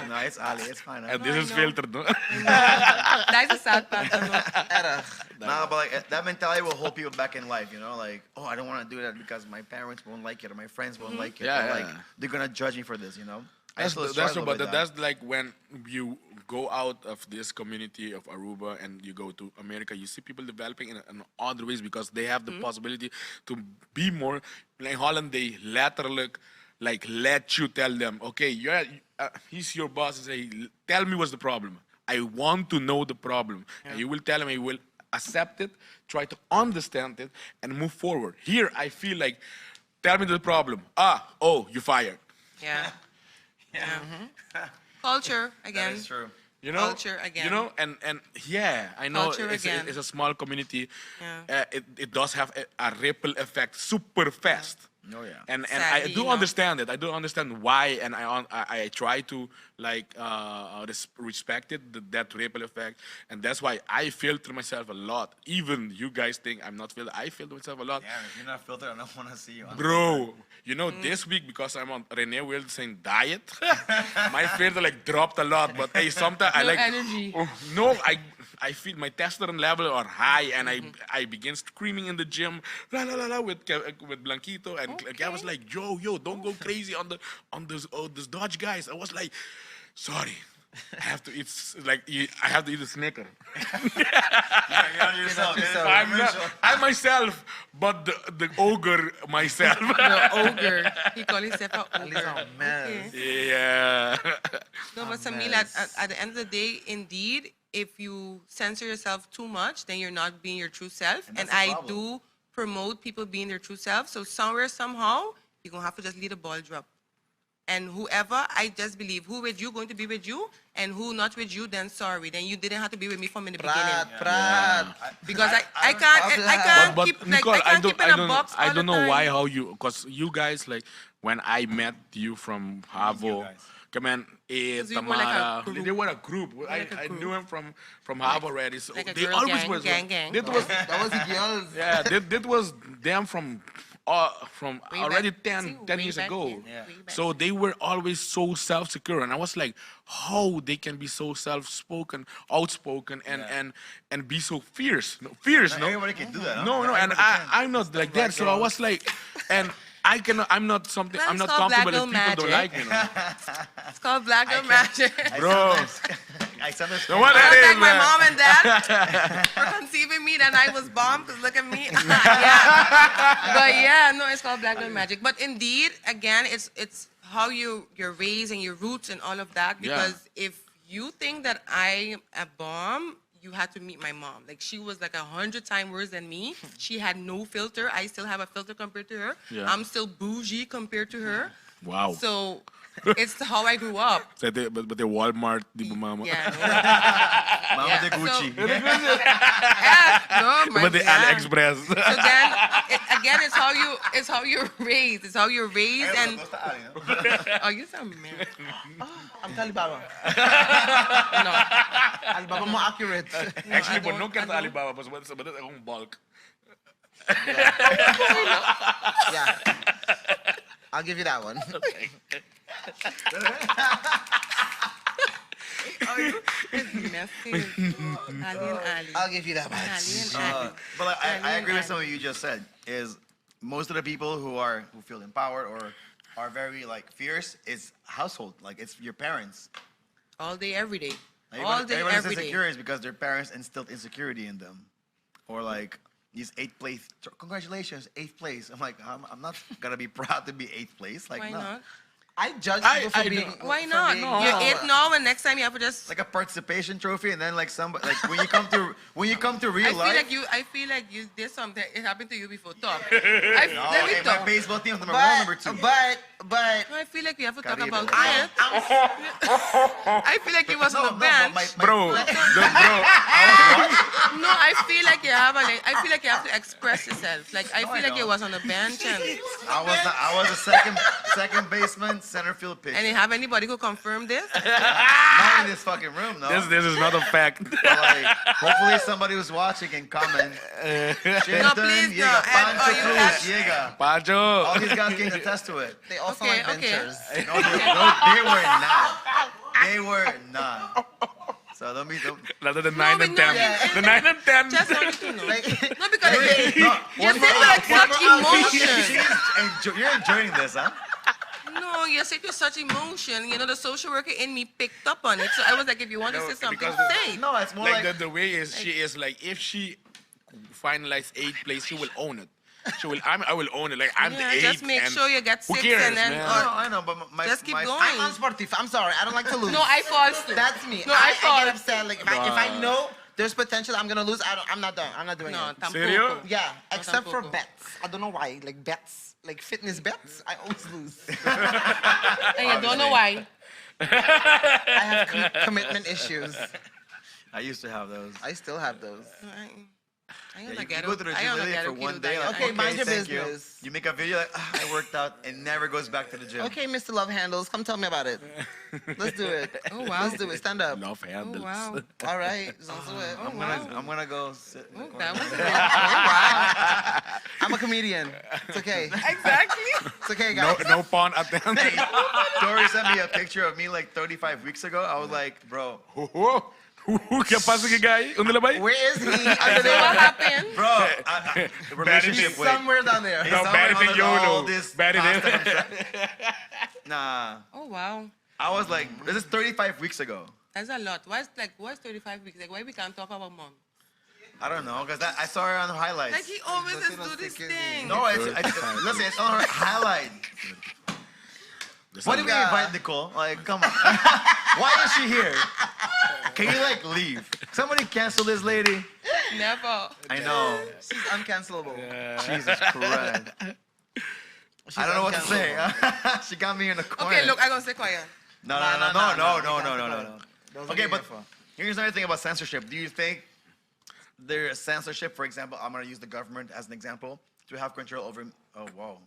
No, it's Ali, it's fine. And No, this I is know. filtered. No? That's a sad part. I know. No, but like that mentality will hold people back in life, you know, like, oh, I don't want to do that because my parents won't like it or my friends won't like it. Yeah, or, yeah. like they're gonna judge me for this, you know. I That's, still that's struggle true, but with that's like when you go out of this community of Aruba and you go to America, you see people developing in other ways because they have the possibility to be more. Like Holland, they letterlijk like let you tell them, okay, he's your boss and say, tell me what's the problem. I want to know the problem. And you will tell him, he will accept it, try to understand it, and move forward. Here, I feel like, tell me the problem. You fired. Yeah. Yeah. Culture that again. is true. You know, Culture again. You know, and yeah, I know Culture it's again. a small community. Yeah. It does have a ripple effect super fast. Oh yeah. And Sadly, I do understand it. I do understand why, and I try to like respect it, that ripple effect, and that's why I filter myself a lot. Even you guys think I'm not filter. I filter myself a lot, Yeah, if you're not filtered, I don't want to see you. bro. You know, this week because I'm on Renee Wilson diet, my filter like dropped a lot. But hey, sometimes I No like energy. no, I feel my testosterone level are high, and I begin screaming in the gym, la la la la, with Blanquito, and I was like, yo, don't go crazy on those Dodge guys. I was like, sorry, I have to eat I have to eat a Snicker. yourself. I'm myself, but the ogre myself. The ogre. He called himself an At least ogre. I'm mad. Okay. Yeah. No, but Samila, at the end of the day, indeed, if you censor yourself too much, then you're not being your true self. And that's the I problem. do promote people being their true self. So somewhere, somehow, you're going to have to just let the ball drop. And whoever, I just believe, who with you going to be with you, and who not with you, then sorry. Then you didn't have to be with me from in the beginning. Prat. Because I can't But keep, like, Nicole, I can't keep in a box I all don't the know time. why, how you, because you guys, like, when I met you from Havo, guys? come on, we were like a Tamara, group. they were a group. like a I group. knew him from Havo already. So like a they girl always gang, was gang. That was That was the girls. yeah, that was them from Way already back. 10 See, 10 way years back ago. then. Yeah. Way back So they were always so self-secure, and I was like, how they can be so outspoken, and be so fierce, Not no? everybody can do that. Huh? No, Not and everybody can. I'm not like that. So I was like, and I cannot. I'm not something. Well, I'm not it's called comfortable if black people girl don't like me, magic. no? It's called Black Girl Magic. Bro. I sometimes. So what I it was is, like my man. mom and dad for conceiving me, then I was bombed, because look at me. Yeah. But yeah, no, it's called Black Girl Magic. But indeed, again, it's how you're raised and your roots and all of that. Yeah. Because if you think that I am a bomb, you had to meet my mom. Like, she was like 100 times worse than me. She had no filter. I still have a filter compared to her. Yeah. I'm still bougie compared to her. Wow. So it's how I grew up. So but the Walmart, the mama. Yeah. Mama Yeah, de Gucci. so- Yeah, no, my But the yeah. AliExpress. So then, again, it's how you're raised. It's how you're raised, and oh, you sound man. I'm Talibaba. No, Alibaba more accurate. Actually, but don't- no I kaya don't. Alibaba, but it's akong bulk. Yeah. I'll give you that one. it's messy. Ali and Ali. I'll give you that one. Ali and Ali. But like, I Ali agree with and something you just said. Is most of the people who feel empowered or are very like fierce is household. Like it's your parents. All day, every day. Like, All day, everybody's every day. insecure is because their parents instilled insecurity in them, or like these 8th place. Congratulations, 8th place. I'm like, I'm not gonna be proud to be 8th place. Like Why no. not? I judge people for I being. know. Why for not? being- You're it now, and next time you have to just. Like a participation trophy, and then like somebody like when you come to real I feel life. like you did something. It happened to you before. Talk. No, Let me hey, my talk. baseball team, number 1, number 2. But No, I feel like we have to talk Caribe. about I it. am. I feel like you was on the bench. Bro, bro, No, I feel like you have I feel like you have to express yourself. Like I No, feel I like you don't. was on the bench, and I was a second baseman, center field pitcher. you have anybody who confirm this? Not in this fucking room, no. this is not a fact. But like, hopefully somebody who's watching can comment. No, please, no. Llega, And- Pancho you Cruz, have- llega. Pancho. All these guys can attest to it. They also Okay, like okay. ventures. No, they were not. They were not. So Rather than No, 9 but and no, 10. you- The 9 and 10. Just wanted to know. Like, No, because no, you say like such emotion. you're enjoying this, huh? No, you say with such emotion. You know, the social worker in me picked up on it. So I was like, if you want to No, say something, because say. No, it's more Like like, the way is she is like if she finalized 8th place, she will own it. I will own it. Like I'm Yeah, the 8th. just make and sure you get who 6 cares, and then. man? no, Or, I know, but my just keep my, going. I'm unsportive. I'm sorry. I don't like to lose. no, I false too. That's me. No, I I fall. get upset. Like if I know there's potential, I'm gonna lose. I'm not done. I'm not doing No, it. tampoco. Serio? Yeah, except for tampoco. bets. I don't know why. Like bets, like fitness bets, I always lose. And you don't know why. I have commitment issues. I used to have those. I still have those. I Yeah, don't you get go to the I gym don't literally get for it, one kilo day. diet. Like, Okay, mind your thank you. business. You make a video like, I worked out and never goes back to the gym. Okay, Mr. Love Handles, come tell me about it. Let's do it. Oh, wow. Let's do it. Stand up. Love Oh, handles. wow. All right. Let's do it. Oh, I'm wow. gonna I'm gonna go sit. In the Oh, corner. that was good. Oh, wow. I'm a comedian. It's okay. Exactly. It's okay, No, guys. no porn attendant. Dory sent me a picture of me like 35 weeks ago. I was like, bro, ¿Qué pasa que ahí? ¿Dónde le va ahí? Where is he? I So don't know. what happened? bro, relationship He's with. somewhere down there. He's No, somewhere better on than the- all YOLO. this Better than- pasta himself. Nah, Oh, wow. I was like, this is 35 weeks ago. That's a lot. What's 35 weeks? Like, why we can't talk about mom? I don't know, because I saw her on the highlights. Like, he always Doesn't just do this stick in thing. No, listen, it's on her highlight. Why did we Yeah. invite Nicole? Like, come on. Why is she here? Can you like leave? Somebody cancel this lady. Never. I know. She's uncancelable. Jesus Christ. She's I don't know what to say. uncancelable. She got me in the corner. Okay, look, I'm going to stay quiet. No. Okay, but here's another thing about censorship. Do you think there's censorship, for example, I'm going to use the government as an example, to have control over... Oh, whoa.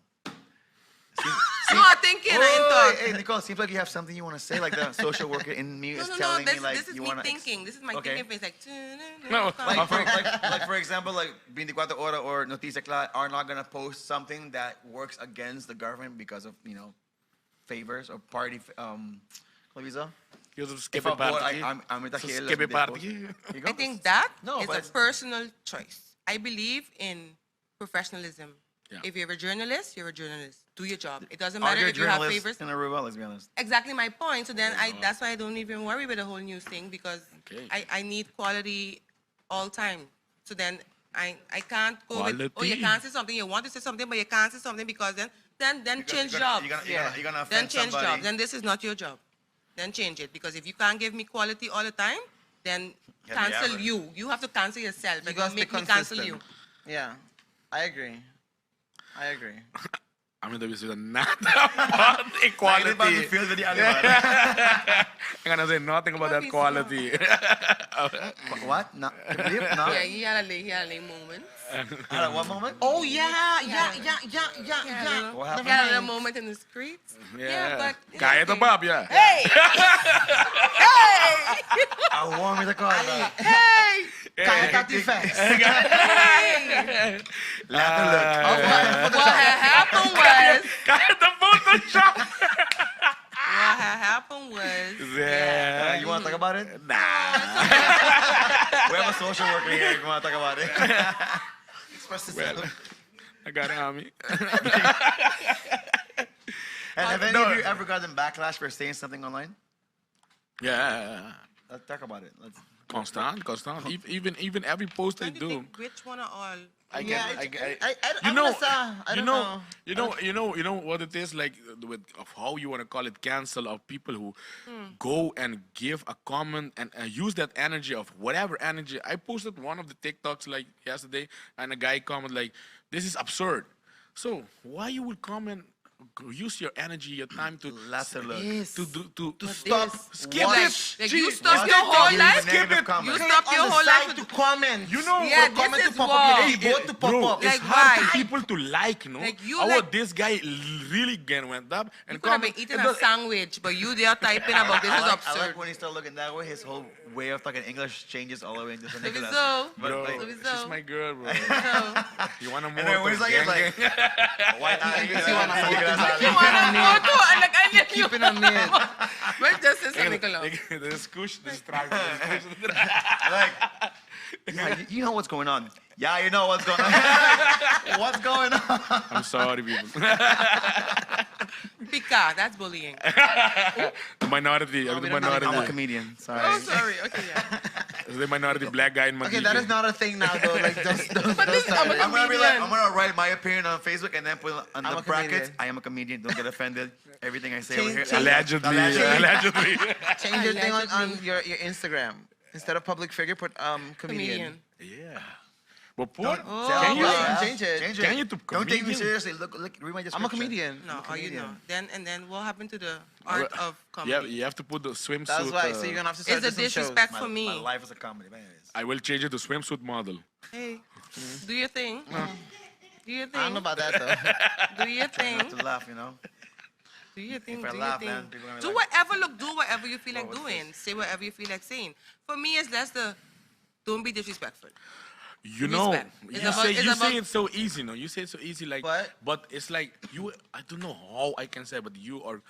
No, I'm thinking. I ain't thought. Hey, Nicole, seems like you have something you want to say, like the social worker in me is No, telling me, this, like, this is you me want to... thinking. This is my Okay. thinking face. Like, No, Like for example, like 24 Hora or Noticia Clara are not going to post something that works against the government because of, favors or party... ¿Cómo dice? Skip If I it bought, party. I'm with Skip it party. I think that No, is but a it's- personal choice. I believe in professionalism. Yeah. If you're a journalist, you're a journalist. Do your job. It doesn't Are matter you a if you have journalist favors. in Aruba? Let's be honest. Exactly my point. So then that's why I don't even worry with the whole news thing because Okay. I need quality all time. So then I can't go with, oh, Quality. you can't say something, you want to say something, but you can't say something because then change job. You're gonna offend Then change somebody. job. Then this is not your job. Then change it. Because if you can't give me quality all the time, then Yeah, the cancel average. you. You have to cancel yourself. You Like, gotta don't make stay me cancel consistent. you. Yeah, I agree. A mí también se nada about Equality. equality. Feel the animal. I'm gonna say nothing about that quality. What? No. Can you believe? No. Yeah, he had a late moment. At what moment? Oh yeah. What He happened? had a moment in the streets. Yeah. but Cállate, pap, yeah. Hey! I want me to call that. Hey! Kaya Kati Fest. Hey! Ah. What had happened was, Cállate, Photoshop. what had happened was, Yeah. You want to talk about it? Nah. We have a social worker here. If you want to talk about it? Express Well, yourself. I got Ami. And have any No. of you ever gotten backlash for saying something online? Yeah. Let's talk about it. Let's. Constant. Even every post I trying to do, think which one are all. I Yeah, get. I You I'm know, gonna say, I don't know. you know what it is like with of how you want to call it cancel of people who go and give a comment and use that energy of whatever energy. I posted one of the TikToks like yesterday and a guy commented like, "This is absurd." So why you would comment? Use your energy, your time to Let's look. Yes. to Stop. skip Watch. it. Like, you Gee, stop Watch your it, whole use life. negative You comments. stop your On the whole side life. to comment. You know, Yeah, For comment this to is pop war. up. You vote to pop bro, up. it's Like, hard why? for people to like, you know. Like, you I like- want this guy really went up and You could have been comment. eating a sandwich, but you there typing about this is I absurd. like when he started looking that way. His whole way of talking English changes all the way into the Maybe Nicholas. so. But Bro, like, Sowieso. she's my girl, bro. So, You want to more? and then when he's like, it's like, white eye, You wanna hold Nicholas it. eye. you want a photo? And like, I need you. Keep it on mid. But just say something along. This is kush, this is tribe. Like, yeah, you know what's going on. Yeah, you know what's going on. What's going on? I'm sorry, people. Pika, that's bullying. The minority, I'm the we don't have- I'm a minority. comedian. Sorry. Oh, sorry. Okay, yeah. The minority black guy in my Okay, that is not a thing now though. Like don't But this- start it. I'm gonna be like, comedian. I'm gonna write my opinion on Facebook and then put on I'm the a brackets. comedian. I am a comedian. Don't get offended. Everything I say Change- over here. change- Allegedly. Change your thing on Allegedly. your Instagram. Instead of public figure, put comedian. Comedian. Yeah. But put, Don't- can you? yeah. Change it. Can you to Don't take me comedian? seriously. Look, read my description. I'm a comedian. No, I'm a oh, you comedian. know. Then what happened to the art of comedy? Yeah, you have to put the swimsuit. That's why. So you're gonna have to start It's a doing some shows. disrespect My, for me. my life is a comedy. But anyways. I will change it to swimsuit model. Hey, do your thing. Do your I don't know thing. about that though. Do your thing. Not to laugh, you know. Do your thing. If I Do laugh, your man, thing. people are gonna Do be like, whatever. Look, do whatever you feel like what's doing. Say whatever you feel like saying. For me, it's less the. Don't be disrespectful. You know, Respect. It's you about- say it's you about- say it so easy. No, you say it so easy. Like, But- but it's like you. I don't know how I can say, but you are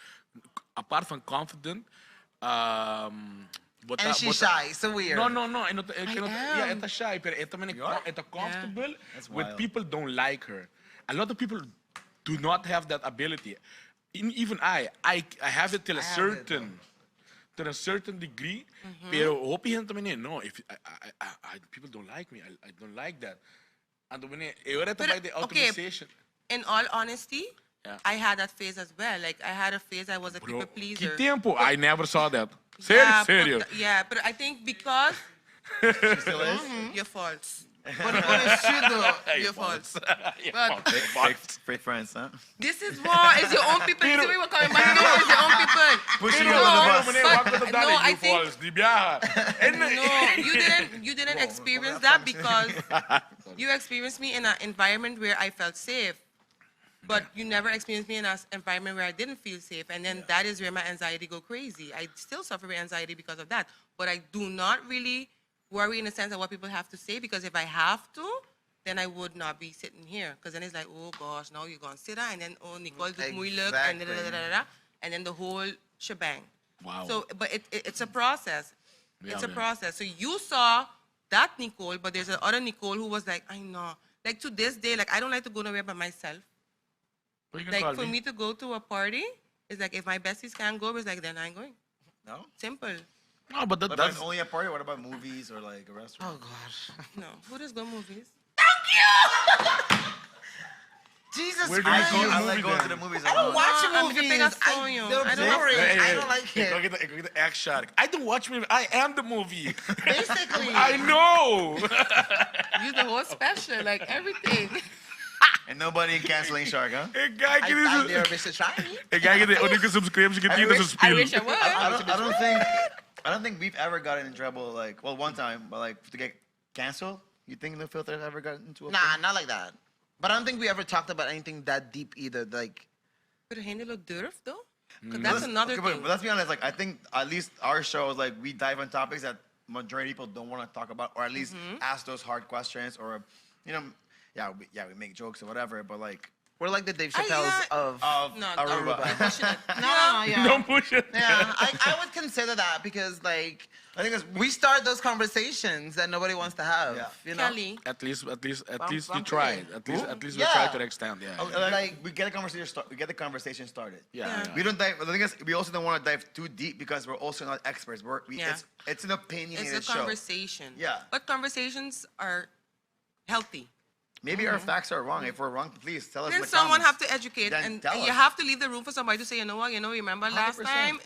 apart from confident. But And she's shy. So weird. No, no, no. I not, I cannot, am. yeah, it's shy, pero ito man, are? ito comfortable That's with wild. people don't like her. A lot of people do not have that ability. Even I have it till a have it, certain, to a certain degree. Pero hopihan naman yun, no, if people don't like me, I don't like that. And when I But, by the okay, authorization. In all honesty, Yeah. I had that phase as well. Like I had a phase I was a Bro, people pleaser. que tiempo? I never saw that. Yeah, Serio? but I think because Still is? you're false. But it's true though. You're false. Yeah, But Fake friends, huh? this is what it's your own people. You see, we were coming back here. It's your own people. Pushing No, you under the bus. but- no, I think Di biyahe. no, you didn't experience that because you experienced me in an environment where I felt safe. But you never experienced me in an environment where I didn't feel safe. And then that is where my anxiety go crazy. I still suffer with anxiety because of that. But I do not really worry in the sense of what people have to say, because if I have to, then I would not be sitting here. Because then it's like, oh gosh, now you're going to sit down, and then, oh, Nicole doet moeilijk, and da-da-da-da-da, and then the whole shebang. Wow. So, but it's a process. It's a Yeah. process. So you saw that Nicole, but there's another Nicole who was like, I know. Like to this day, like I don't like to go nowhere by myself. But you can Like call for me to go to a party, it's like if my besties can't go, it's like then I ain't going. No? Simple. No, but What about that's only a party? What about movies or like a restaurant? Oh gosh. No. Who does go movies? Jesus Where do you Christ. go? I like movie going to then? the movies I don't alone. watch I'm movies. gonna pick a song, yo. They're I don't boring. watch- I don't like Go it. get the X shot. I don't watch movie. I am the movie. Basically. I know. You the whole special, like everything. And nobody canceling Shark, huh? Hey, guy, I get thought this. they were Mr. Try me. Hey, guy, get the only subscribe. You get this I spill. wish I would. I don't think we've ever gotten in trouble, like, well, one time, but like to get canceled. You think No Filter has ever gotten into a Nah, not like that. But I don't think we ever talked about anything that deep either. Like, But handle durf though? Because that's another Okay, thing. but let's be honest. Like, I think at least our show is like we dive on topics that majority of people don't want to talk about, or at least ask those hard questions, or we make jokes or whatever. But like, we're like the Dave I Chappelle's like- of. No, Aruba. No, yeah. Don't push it. Yeah, I would consider that because, like, I think it's we start those conversations that nobody wants to have. Yeah. You know? Kelly. At least you Bum, tried. bum. At least we Yeah. tried to the extent. Yeah. like we get a conversation. We get the conversation started. Yeah. Yeah. yeah. We don't dive. The thing is, we also don't want to dive too deep because we're also not experts. Yeah. It's an opinionated It's a show. conversation. Yeah. But conversations are healthy. Maybe our facts are wrong. If we're wrong, please tell us. in Then the someone have comments. to educate, Then and tell you us. have to leave the room for somebody to say, you know what, remember last 100%. time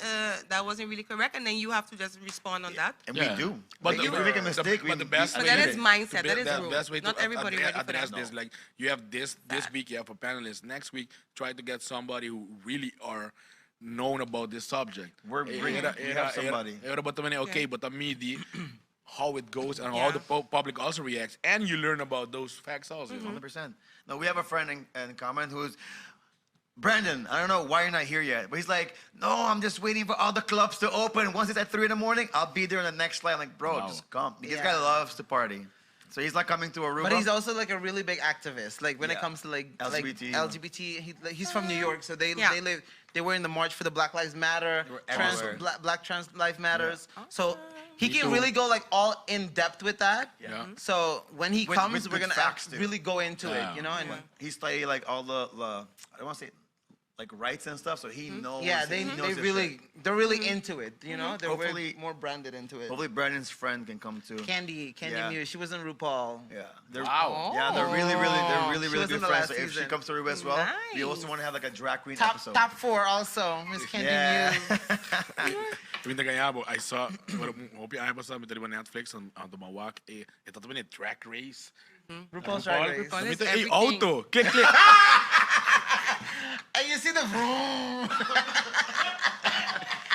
that wasn't really correct, and then you have to just respond on that. And Yeah. we do. But Like, if we make a mistake, but the best But way that to- is mindset, the that is be- rude. best way to- Not everybody ready for address that. this. Like you have this week, you have a panelist. Next week, try to get somebody who really are known about this subject. We're bringing- we have somebody. But okay, but the media, how it goes and how Yeah. the public also reacts, and you learn about those facts also. 100%. No, we have a friend in common who's Brandon. I don't know why you're not here yet, but he's like, no, I'm just waiting for all the clubs to open. Once it's at 3 a.m, I'll be there on the next slide. I'm like, bro, Wow. just come. This Yeah. guy loves to party, so he's not coming to Aruba. But he's also like a really big activist. Like when it Yeah. comes to like LGBT. LGBT, he's from New York, so Yeah. they were in the march for the Black Lives Matter, were everywhere. Black Trans Life Matters. So he Me can too. really go like all in depth with that. Yeah. So when he With- comes, with we're good gonna facts, too. really go into Yeah. it, you know. And He studied like all the I don't want to say like rights and stuff, so he knows. yeah, he knows they his really shit. they're really into it, you know. They're way Hopefully- more branded into it. Hopefully, Brandon's friend can come too. Candy Yeah. Muse, she was in RuPaul. Yeah. They're, Wow. Yeah, they're really, She really was in good the friends. last So if she season. comes to Aruba as well, we also Nice. want to have like a drag queen Top episode. top 4 also, Miss Candy Yeah. Muse. Tuwing ganyan, I saw, hope I saw mit Netflix on the Mawak, ito naman drag race. RuPaul's Drag Race. RuPaul is Hey, everything. auto. Click, click. And you see the vroom.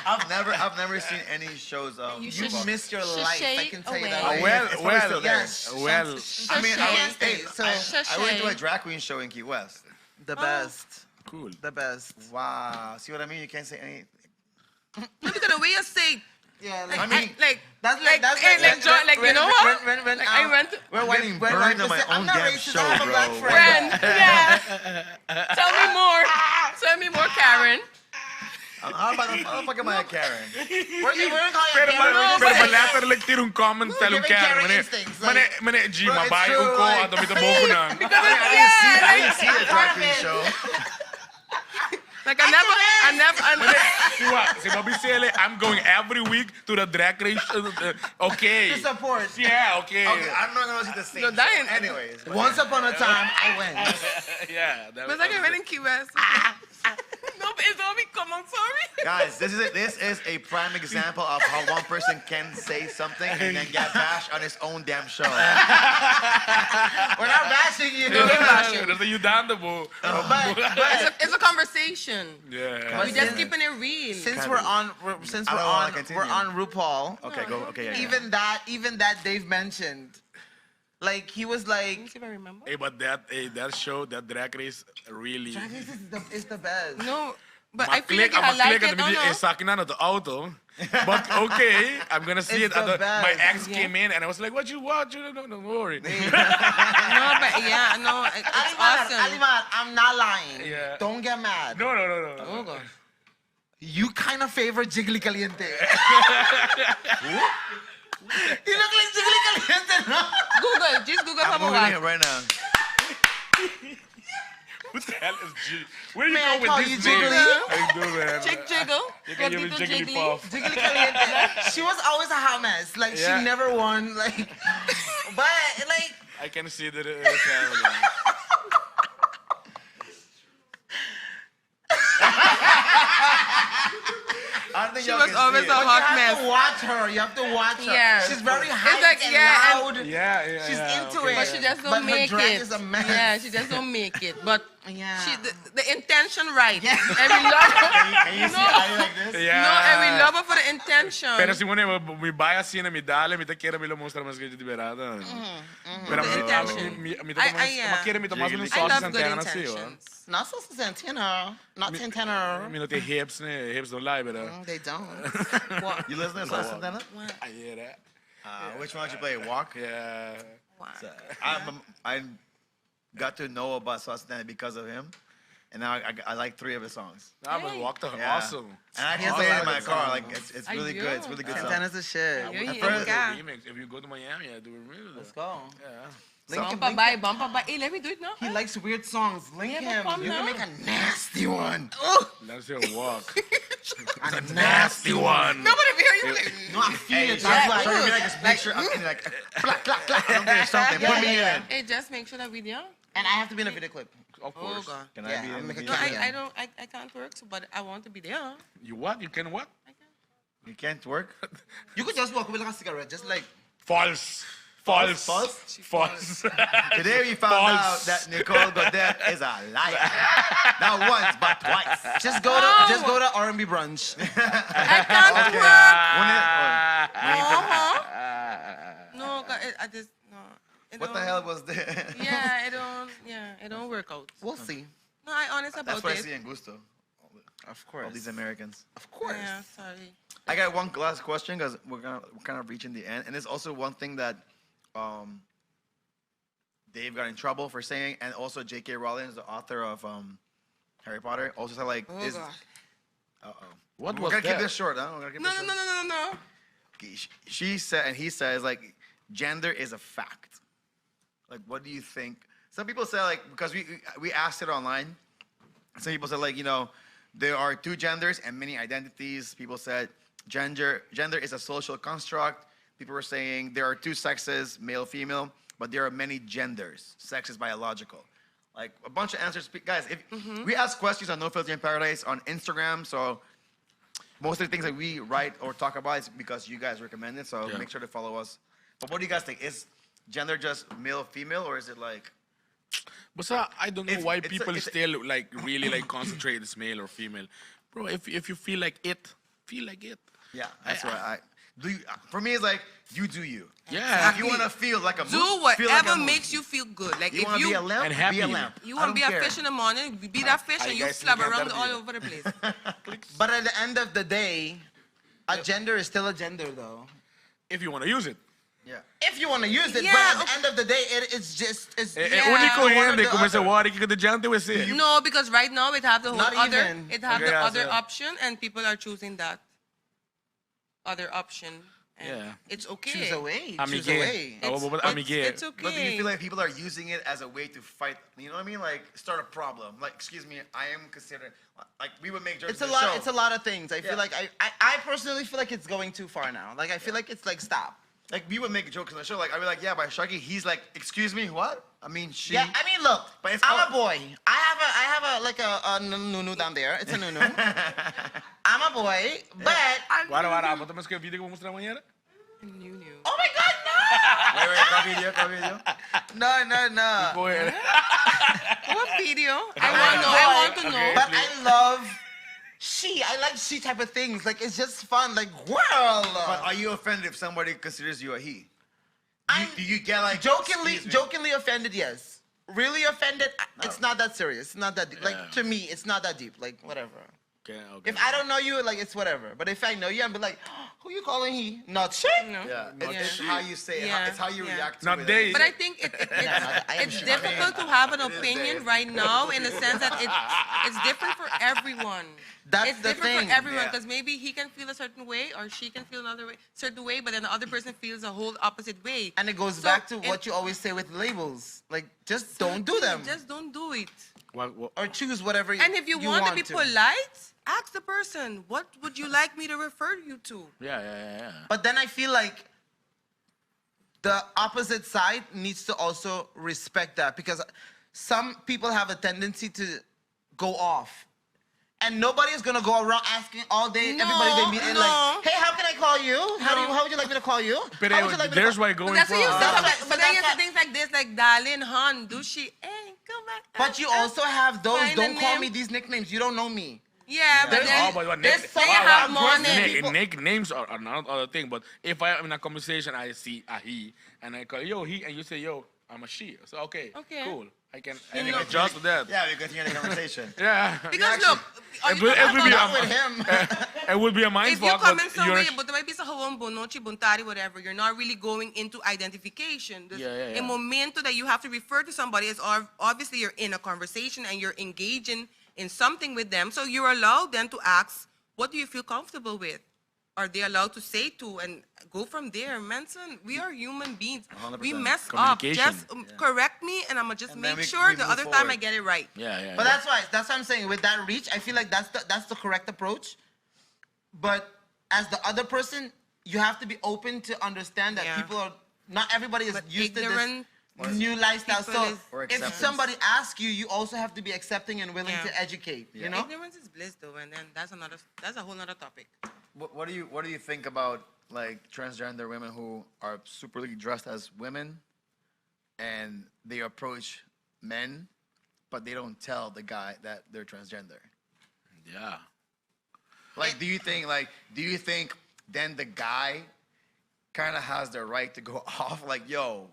I've never seen any shows of. You You should missed your life. I can tell you that. away. right? It's probably still there. Yes. well. I mean, Sashay. I went to a drag queen show in Key West. The best. Cool. The best. Wow. See what I mean? You can't say anything. Look at the way you say. Yeah, Like, I mean, that's like, that's hey, like, you know what? When Like, I went to- I'm getting burned on my I'm own not damn racist, show, I have a bro. black Friend, yeah. Tell me more. Tell me more, Karen. How about the motherfucker my Karen? We're gonna call you Pero, Karen. pero letterlijk tira un comment sa giving lugar. Karen Mane, instincts, mane, like- mane, G, Bro, it's mabay true, uko, like- ato bita bobo na. I didn't see a drag queen show. Like I never. Siwa, si Bobby Sele, I'm going every week to the drag race. Okay. To support. Yeah, okay. Okay, I'm not gonna see the same No, that show. ain't- Anyways. but- Once upon a time, I went. Yeah. That But like I went in Key West. No, but it's only come. I'm sorry. Guys, this is a prime example of how one person can say something and then get bashed on his own damn show. We're not bashing you. That's you down the ball. It's a conversation. Yeah. We just keeping it real. Since I we're don't wanna continue. on RuPaul. Okay, go. Okay, yeah. Even that Dave mentioned, like he was Let me like, see if I remember. Hey, but that show, that drag race, really. Drag Race is the best. No, but I feel like if I I'm like click it at or the video, no. sa akin na the auto. But okay, I'm gonna see It's it. the best. My ex Yeah. came in and I was like, "What you watch? No, don't worry." No, but yeah, no, it's awesome. Alimar, I'm not lying. Yeah. Don't get mad. No. Oh gosh. You kind of favor Jiggly Caliente. You look like Jiggly Caliente, no? Google, just Google I'm for moving it what. right now. What the hell is G? Where you May I going call with you this name? Jiggly? I do, man. Chick jiggle. You can give me Gordito jiggly jiggly. puff. Jiggly Caliente. She was always a hot mess. Like Yeah. she never won. Like, but like. I can see the camera. I don't think She y'all was can always see a it. hot You have mess. to watch her. You have to watch her. Yeah. She's very It's hyped like, and yeah, and- loud. Yeah. She's into okay. it. But she just But don't her make drag it. is a mess. Yeah, she just don't make it. But Yeah. the intention right. Yeah. And we love her. Can you see I like this? Yeah. No, and we love her for the intention. Pero si mi vai assim na medalha, mi te quero me lo mostrar mais que de liberada. Pero The intention. mi yeah. quero me tomar um I sócio love good santana assim, ó. intentions. Not so Santana. Not Santana. Mi no te hips, né? Hips don't lie, pero. They don't. What? You listen to Sauce Santana? I hear that. Which one did you play? Walk? Yeah. What? I got to know about Sauce Santana because of him. And now I like 3 of his songs. Nah, but walk the Yeah. awesome. And I He has can play a it lot in of my good car. songs. Like it's I really do. good. It's really good song. Santana's a shit. You're At here, first, yeah. remix. If you go to Miami, I do a remix. Let's go. Yeah. Bumper by. Hey, let me do it now. He likes weird songs. Link Yeah, but him. come You can now. make a nasty one. Let's hear walk. A Nasty one. Nobody hear you. Like, No, I feel Hey, it. so That's I'm like, trying to be like this picture. I'm in like clack, clack, clack. I'm doing something. Put me in. hey, just make sure that video. and I have to be in a video clip. Of Oh course. God. Can Yeah, I be I'll in make a the No, video? I can't work, so, but I want to be there. You what? You can what? I can. You can't work? You could just walk with like a cigarette, just like. False. False. False? False. Today we found False. out that Nicole Godet is a liar. Not once, but twice. Just go to R&B brunch. I can't work. No, I just no. It What the don't- hell was that? Yeah, it don't work out. We'll see. No, I honest That's about what I it. see in Gusto. Of All course. these Americans. Of course. Yeah, sorry. I got one last question because we're kind of reaching the end, and it's also one thing that Dave got in trouble for saying, and also J.K. Rowling, the author of Harry Potter, also said like, Oh, is God. What we're was gonna keep that? this short, huh? We're gonna keep No, this no, no, short. no, no, no. She said, and he says like, gender is a fact. Like, what do you think? Some people say like, because we asked it online. Some people said like, you know, there are 2 genders and many identities. People said gender is a social construct. People were saying there are 2 sexes, male, female, but there are many genders. Sex is biological. Like a bunch of answers. Guys, if we ask questions on No Filter in Paradise on Instagram, so most of the things that we write or talk about is because you guys recommend it. So Yeah. make sure to follow us. But what do you guys think? Is gender just male, female, or is it like? But so I don't know It's- why it's a- people it's a- still like really like concentrate it's male or female. Bro, if you feel like it, feel like it. Yeah, that's what I do. For me, it's like you do you. Yeah. If you want to feel like a Do moose, feel like whatever a moose. makes you feel good. Like You if want to you be a lamp, And be a happy. lamp. you I want to don't be a care. fish in the morning, be that fish and you guys flub think I'm around better all than you. over the place. But at the end of the day, a gender is still a gender, though. If you want to use it. Yeah. If you want to use it, Yeah, but at the okay. end of the day, it's just it's. É Yeah. único one or gente the como esse other. water que the gente will say. No, because right now it have the whole Not other, even. it have Okay, the yeah, other so- option, and people are choosing that other option. And Yeah. it's okay. Choose away. Choose Amigue. away. It's okay. But do you feel like people are using it as a way to fight? You know what I mean? Like start a problem. Like, excuse me, I am considered like we would make jokes. It's a in the lot. show. It's a lot of things. I Yeah. feel like I personally feel like it's going too far now. Like I feel like it's like stop. Like we would make jokes in the show. Like I'd be like, yeah, by Sharky, he's like, excuse me, what? I mean, she. Yeah, I mean, look, But it's I'm all- a boy. I have a like a nunu down there. It's a nunu. I'm a boy, but Wara, bota mais que o vídeo que eu vou mostrar amanhã. New. oh my god, Wait, call video. no, no, no. Boy. What video? I want to know. But I love she. I like she type of things. Like it's just fun. Like whirl. But are you offended if somebody considers you a he? I'm Do you get like jokingly excuse me? jokingly offended. Yes. Really offended. It's not that serious. It's not that deep. Yeah. Like to me, it's not that deep. Like whatever. Okay, okay. If I don't know you, like it's whatever. But if I know you, I'm be like, who you calling he? Not shit. No. Yeah, it's, Yeah. it's how you say it. Yeah, It's how you yeah. react to Not it. they. But I think I am it's sure. difficult to have an It is opinion there. right now in the sense that it's different for everyone. That's It's the different thing. for everyone Yeah. because maybe he can feel a certain way or she can feel another way, certain way, but then the other person feels a whole opposite way. And it goes So back to it- what you always say with labels. Like, just don't do them. Just don't do it. What? Or choose whatever And if you want to be polite, ask the person, what would you like me to refer you to? Yeah. But then I feel like the opposite side needs to also respect that because some people have a tendency to go off. And nobody is gonna go around asking all day, No, everybody they meet, and no. like, hey, how can I call you? How would you like me to call you? But How would you like me to there's call-" why But going that's what you for. said. That's But what- then you that's say things like this, like, darling, hon, do she? Hey, come back. But you also have those, Find a don't call name. me these nicknames, you don't know me. Yeah, but There's- then Oh, but what There's nick- some Then you have wow, more person- names. people- Names are not other thing, but if I am in a conversation, I see a he, and I call yo he, and you say yo, I'm a she. So okay, Okay. cool. I can know- adjust to that. Yeah, we continue the conversation. Yeah. because look, are It you will- it talking will be about- Not with him. It would be a mind if you fuck, come but in some you're way, but there might be sa hawambo, nochi, buntari, whatever, you're not really going into identification. There's Yeah. a momento that you have to refer to somebody is obviously you're in a conversation and you're engaging in something with them. So you're allowed then to ask, what do you feel comfortable with? Are they allowed to say to and go from there? Manson, we are human beings. We 100%. mess up. Communication. Just correct me and I'm going to just And then make we sure the move other time forward. I get it right. yeah. But that's what I'm saying. With that reach, I feel like that's the correct approach. But as the other person, you have to be open to understand that Yeah. people are not everybody is But used to ignorant this new lifestyle. people So is- Or if acceptance. somebody asks you, you also have to be accepting and willing Yeah. to educate. You know. Ignorance is bliss though, and then that's a whole nother topic. What do you think about like transgender women who are superly dressed as women, and they approach men, but they don't tell the guy that they're transgender? Yeah. Like, do you think then the guy kind of has the right to go off? Like, yo,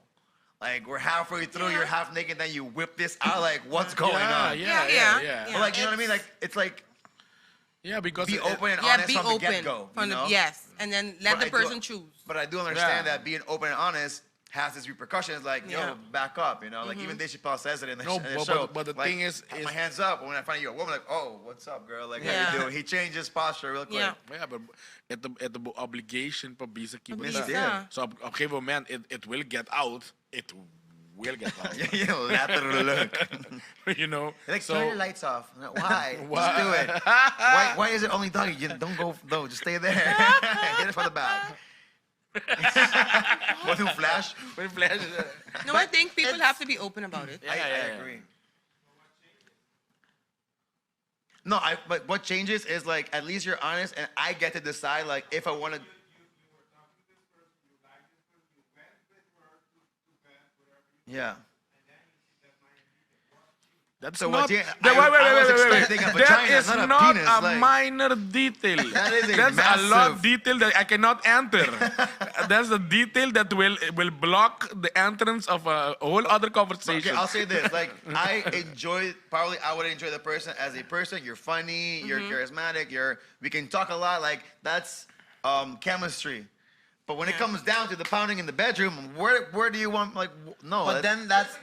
like we're halfway through, Yeah. you're half naked, then you whip this out. Like, what's going on? Yeah. But like, you know what I mean? Like, it's like Yeah, because be open and Yeah, honest be from the open get-go. from you the know? yes, and then let But the I do- person choose. But I do understand Yeah. that being open and honest has its repercussions. Like, Yeah. yo, back up. You know, like even Dave Chappelle says it in the, No, in the but- show. but the like, thing is my hands up. When I find you a woman, like, oh, what's up, girl? Like, how Yeah. you doing? He changed his posture real quick. Yeah. Yeah, but at the obligation pa bisa keep it Bisa. there. So op een gegeven moment it will get out. It will get out. Yeah, lateral look. You know. Like, so turn your lights off. Why? Why? Just do it. Why is it only doggy? You don't go. No, just stay there. Hit it from the back. Want to flash? when flash. No, I think people have to be open about it. I agree. No, but what changes is like at least you're honest, and I get to decide like if I want to. Yeah. That's So not. what you- Wait, I was wait. expecting a vagina, That is not a not penis, a like- minor detail. That is a That's a massive- lot detail that I cannot enter. That's a detail that will block the entrance of a whole other conversation. Okay, I'll say this. Like, I would enjoy the person as a person. You're funny, you're charismatic, we can talk a lot. Like, that's chemistry. But when it comes down to the pounding in the bedroom, where do you want, like, no. But then that's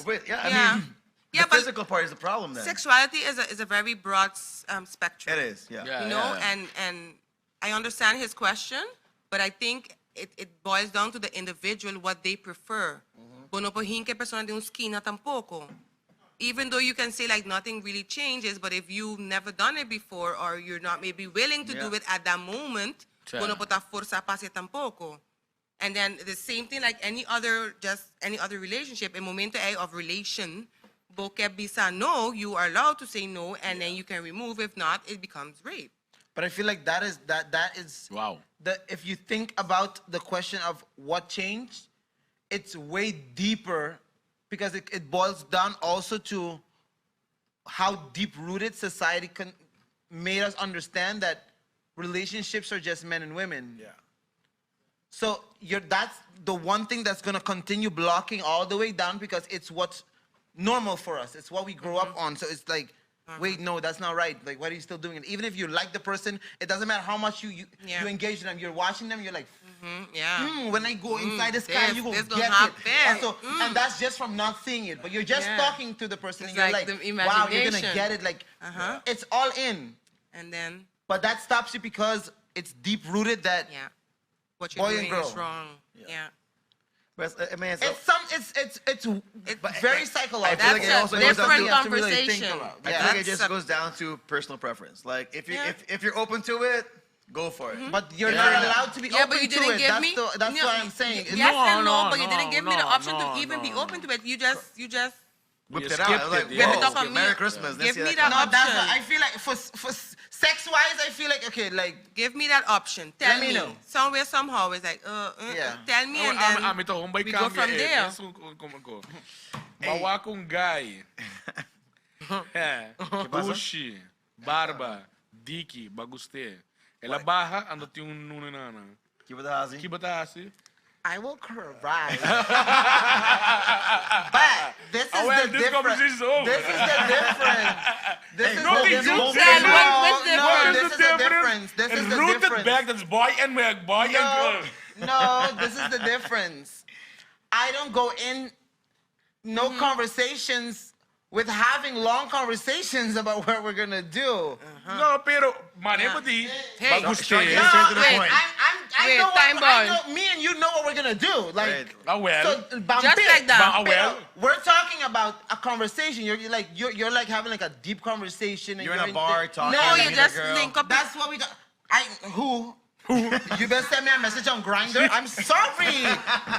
Wait, yeah, Yeah. I mean, Yeah, the but physical part is the problem then. sexuality is a very broad spectrum. It is, yeah. Yeah. You know, and I understand his question, but I think it boils down to the individual, what they prefer. Bueno, pues hinke persona de un esquina tampoco. Even though you can say like nothing really changes, but if you've never done it before or you're not maybe willing to do Yeah. it at that moment, Sure. bueno, pues ta fuerza pase tampoco. And then the same thing like any other relationship, a momento of relation, boke bisa no, you are allowed to say no, and then you can remove. If not, it becomes rape. But I feel like that is Wow. if you think about the question of what changed, it's way deeper because it boils down also to how deep-rooted society made us understand that relationships are just men and women. Yeah. So that's the one thing that's gonna continue blocking all the way down because it's what's normal for us. It's what we grow up on. So it's like, wait, no, that's not right. Like, why are you still doing it? Even if you like the person, it doesn't matter how much you Yeah. engage in them. You're watching them. You're like, Yeah. when I go inside this car, you go this get gonna it. happen. And that's just from not seeing it. But you're just Yeah. talking to the person, It's and you're like like, the wow, you're gonna imagination. get it. Like, it's all in. And then, But that stops you because it's deep rooted that yeah, what you're Boy and doing is girl. wrong. Yeah. But, I mean, it's very psychological. feel like it That's also a goes down different to- You have to really think conversation. about. I Yeah. feel like it That's just a- goes down to personal preference. Like, if you Yeah. if you're open to it, go for it. But you're Yeah. not allowed to be Yeah, open but you to didn't it. give That's me. that's no, what I'm saying. Yes It's- and no, but you no, didn't give me the no, option no, to even be no. open to it. You just Whipped You it out. skipped I was like, it, yeah. whoa, Give it up on Merry me. Christmas. Give me that. that No, option. I feel like for sex-wise, I feel like, okay, like, give me that option. Tell Let me know. Somewhere, somehow, it's like, Yeah. tell me, and then Ah, ito, humbay we go kami from eh. there. Yes, kung ko. Bawa kong guy. Bushi, barba, diki, baguste. Ela barra, andot yung nunanana. Keep it hazy. Kibatasi. I will correct. But this is well, the this difference. conversation is over. This is the difference. This is no, the you difference. said what's the No, difference? this is the difference. This is the Rooted difference. back, that's boy and girl. No, this is the difference. I don't go in no conversations with having long conversations about what we're gonna do. No, pero maneho di. Hey. Baguste. Straight No, to the wait, point. I Wait, know time what, I bomb. know, me and you know what we're gonna do. Like, Right. Ah, well. so, Just like that. Well. we're talking about a conversation. You're like having like a deep conversation. And You're in a bar talking. No, to you the just girl. link up. That's what we got. Who? You better send me a message on Grindr. I'm sorry.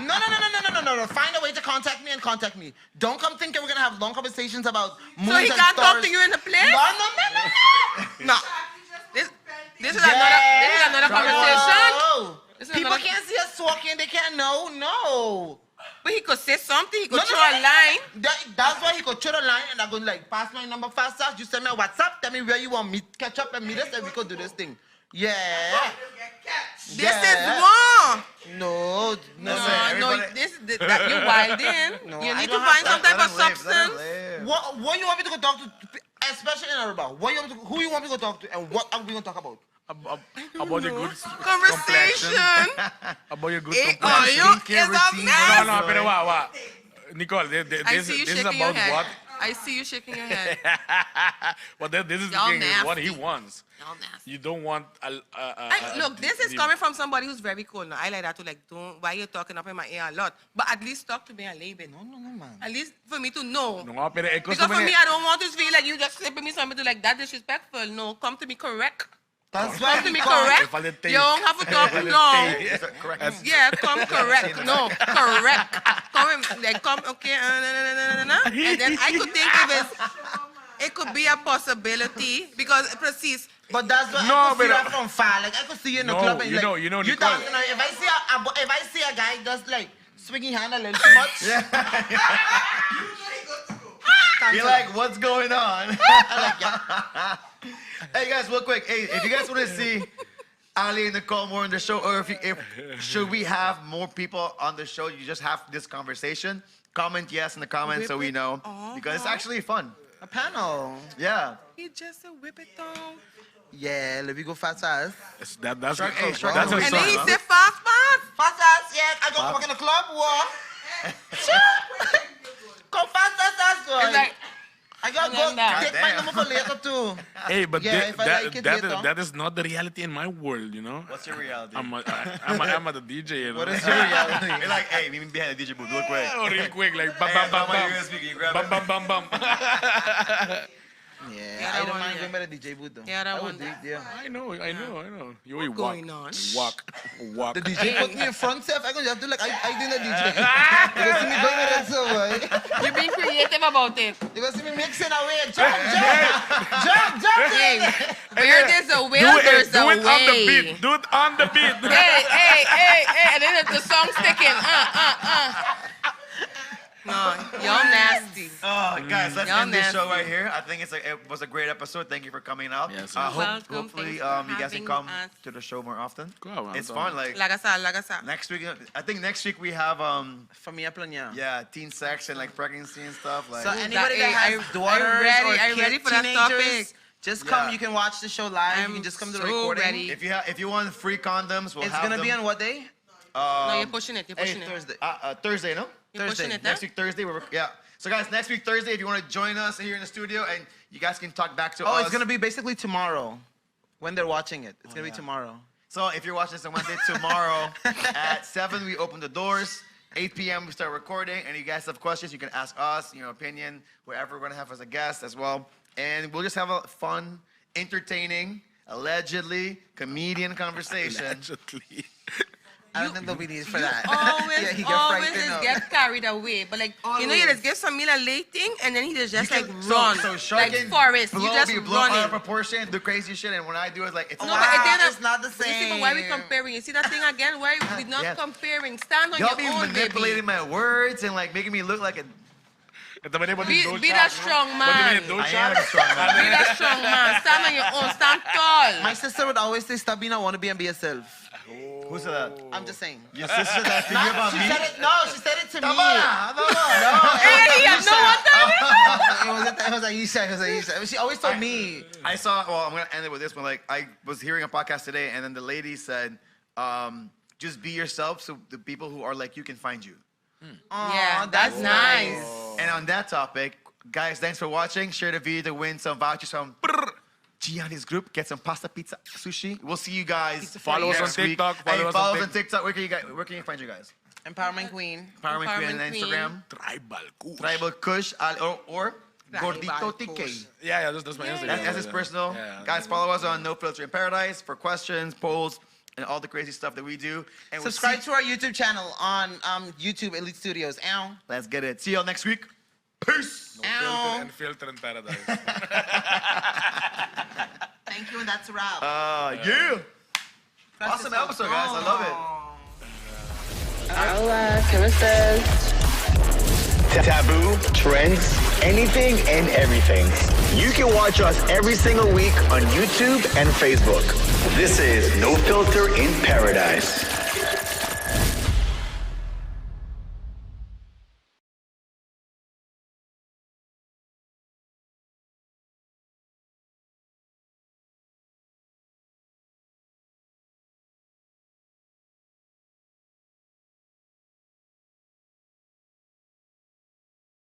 No. Find a way to contact me and contact me. Don't come thinking we're gonna have long conversations about moons So he and can't talk stars. to you in the place? No. No. This is another conversation. No. This is People another- can't see us walking. They can't know. No. But he could say something. He could No. throw a line. That's why he could throw the line and I'm going like, pass my number faster. You send me a WhatsApp. Tell me where you want me. Catch up and meet us and we could do this thing. Yeah. This is wrong. No. No, everybody- that you wild in. No, You I need to don't find have some type of substance. What you want me to go talk to, especially in Aruba? Who you want me to go talk to, and what are we gonna talk about? About your good Conversation. About your good Oh, complexion. you is a mess. No, pero wa. Nicole, I this see you is shaking your about head. what? I see you shaking your head. But this is the Y'all thing, is what he nasty. wants. Y'all nasty. You don't want Look, this is coming from somebody who's very cool. Now, I like that too. Like, why you talking up in my ear a lot? But at least talk to me a little bit. No, man. At least for me to know. No, pero es Because for me, I don't want to feel like you just slipping me something to like that disrespectful. No, come to me correct. That's why Come to me we call- correct. If I did You don't have to talk no. Yeah, come correct. No, correct. Come, okay, and then I could think it could be a possibility because proceeds. But that's why No, I could see but- that from far. Like I could see you in the No, club and you like, know, you Nicole. dancing. If I see a guy just like swinging hand a little too much. You're like, what's going on? Hey guys, real quick. Hey, if you guys want to see Ali and Nicole more on the show, or if should we have more people on the show? You just have this conversation. Comment yes in the comments so we know, because it's actually fun. A panel. Yeah. He just a whip it down. Yeah, let me go fast as. That's Shark, hey, Shark, that's a And song. then he said fast, fast. Fast as, yeah. I go walk in the club, walk. Go fast as, boy. It's like, I gotta and go then that. take my Goddamn. number for later too. Hey, but Yeah, if I like it later. that is not the reality in my world, you know. What's your reality? I'm a the DJ, you know. What is your reality? You're like, hey, meet me behind the DJ booth real quick. Oh, real quick, like bam, Hey, bam, bam, you're bam, gonna speak, you grab bam, it. bam, bam, bam. Yeah, Yeah, I that don't one, mind yeah. going by the DJ booth though. Yeah, that I one, would dig, yeah. I know. You will walk, going on? walk. The DJ put me in front, Seth. I gonna have to like I did a DJ. You gonna see me going with that so boy. You're being creative about it. You gonna see me mixing away. Jump. Hey, where there's a will, there's a do it way. on the beat. Do it on the beat. Hey, and then if the song's sticking, No, y'all nasty. Oh, guys, let's Y'all end this show nasty. right here. I think it was a great episode. Thank you for coming out. Yes, sir. Welcome. Hopefully, Thanks for you guys can having come us. to the show more often. Go on, It's go fun. on. Like Lagasa. next week, I think next week we have Familia Plania. yeah, teen sex and like pregnancy and stuff. Like So anybody that Hey, has daughters I'm or ready kids, for that teenagers, topic. just come. Yeah. You can watch the show live. you I'm can just come to the so recording. ready. if you want free condoms, we'll It's have gonna them. be on what day? No, you're pushing it. You're Hey, pushing it. Thursday. Thursday, no? You're pushing Thursday. it, Next week Thursday, yeah. So guys, next week Thursday, if you want to join us here in the studio, and you guys can talk back to us. Oh, it's gonna be basically tomorrow when they're watching it. It's gonna be yeah. tomorrow. So if you're watching this on Wednesday, tomorrow at 7 we open the doors. 8 p.m. we start recording, and you guys have questions, you can ask us, your opinion, wherever we're gonna have as a guest as well, and we'll just have a fun, entertaining, allegedly comedian conversation. Allegedly. I don't think they'll be needed for that. Always, Yeah, he get always frightened just up. get carried away. But like, you know, you just give Samila late thing, and then he just You like can- run. So Shark like can Forrest, blow, you just be blown out of running. proportion, do crazy shit, and when I do it, like it's No, not. but it didn't- it's not the You see, but why we same. comparing? You see that thing again? Why we not Yes. comparing? Stand on Y'all your be own, manipulating baby. my words and like making me look like a. Be that strong man. Be I am a strong man. that strong man. Stand on your own. Stand tall. My sister would always say, "Stop being a wannabe and be yourself." Who said that? I'm just saying. Your sister that to you about She me? said it. No, she said it to me. Hey, he had no one time. It was Aisha. It was Aisha. She always told me. I saw. Well, I'm gonna end it with this one. Like I was hearing a podcast today, and then the lady said, "Just be yourself, so the people who are like you can find you." Yeah, that's nice. And on that topic, guys, thanks for watching. Share the video to win some vouchers from Gianni's group. Get some pasta, pizza, sushi. We'll see you guys. Follow us on next week. TikTok, Hey, follow us follow on us on TikTok. Where can you find you guys? Empowerment Queen. Empowerment Queen on Empowerment Queen. Instagram. Tribal Kush. Tribal Kush or Tribal Gordito Kush. TK. Yeah, that's my Instagram. That's his personal. Yeah. Guys, follow us on No Filter in Paradise for questions, polls, and all the crazy stuff that we do. And we'll Subscribe see- to our YouTube channel on YouTube Elite Studios. Ow. Let's get it. See y'all next week. Peace. Filter and filter in paradise. Thank you, and that's a wrap. Yeah. Awesome episode, guys. I love it. Hola, ¿qué me estás? Taboo, trends, anything and everything. You can watch us every single week on YouTube and Facebook. This is No Filter in Paradise.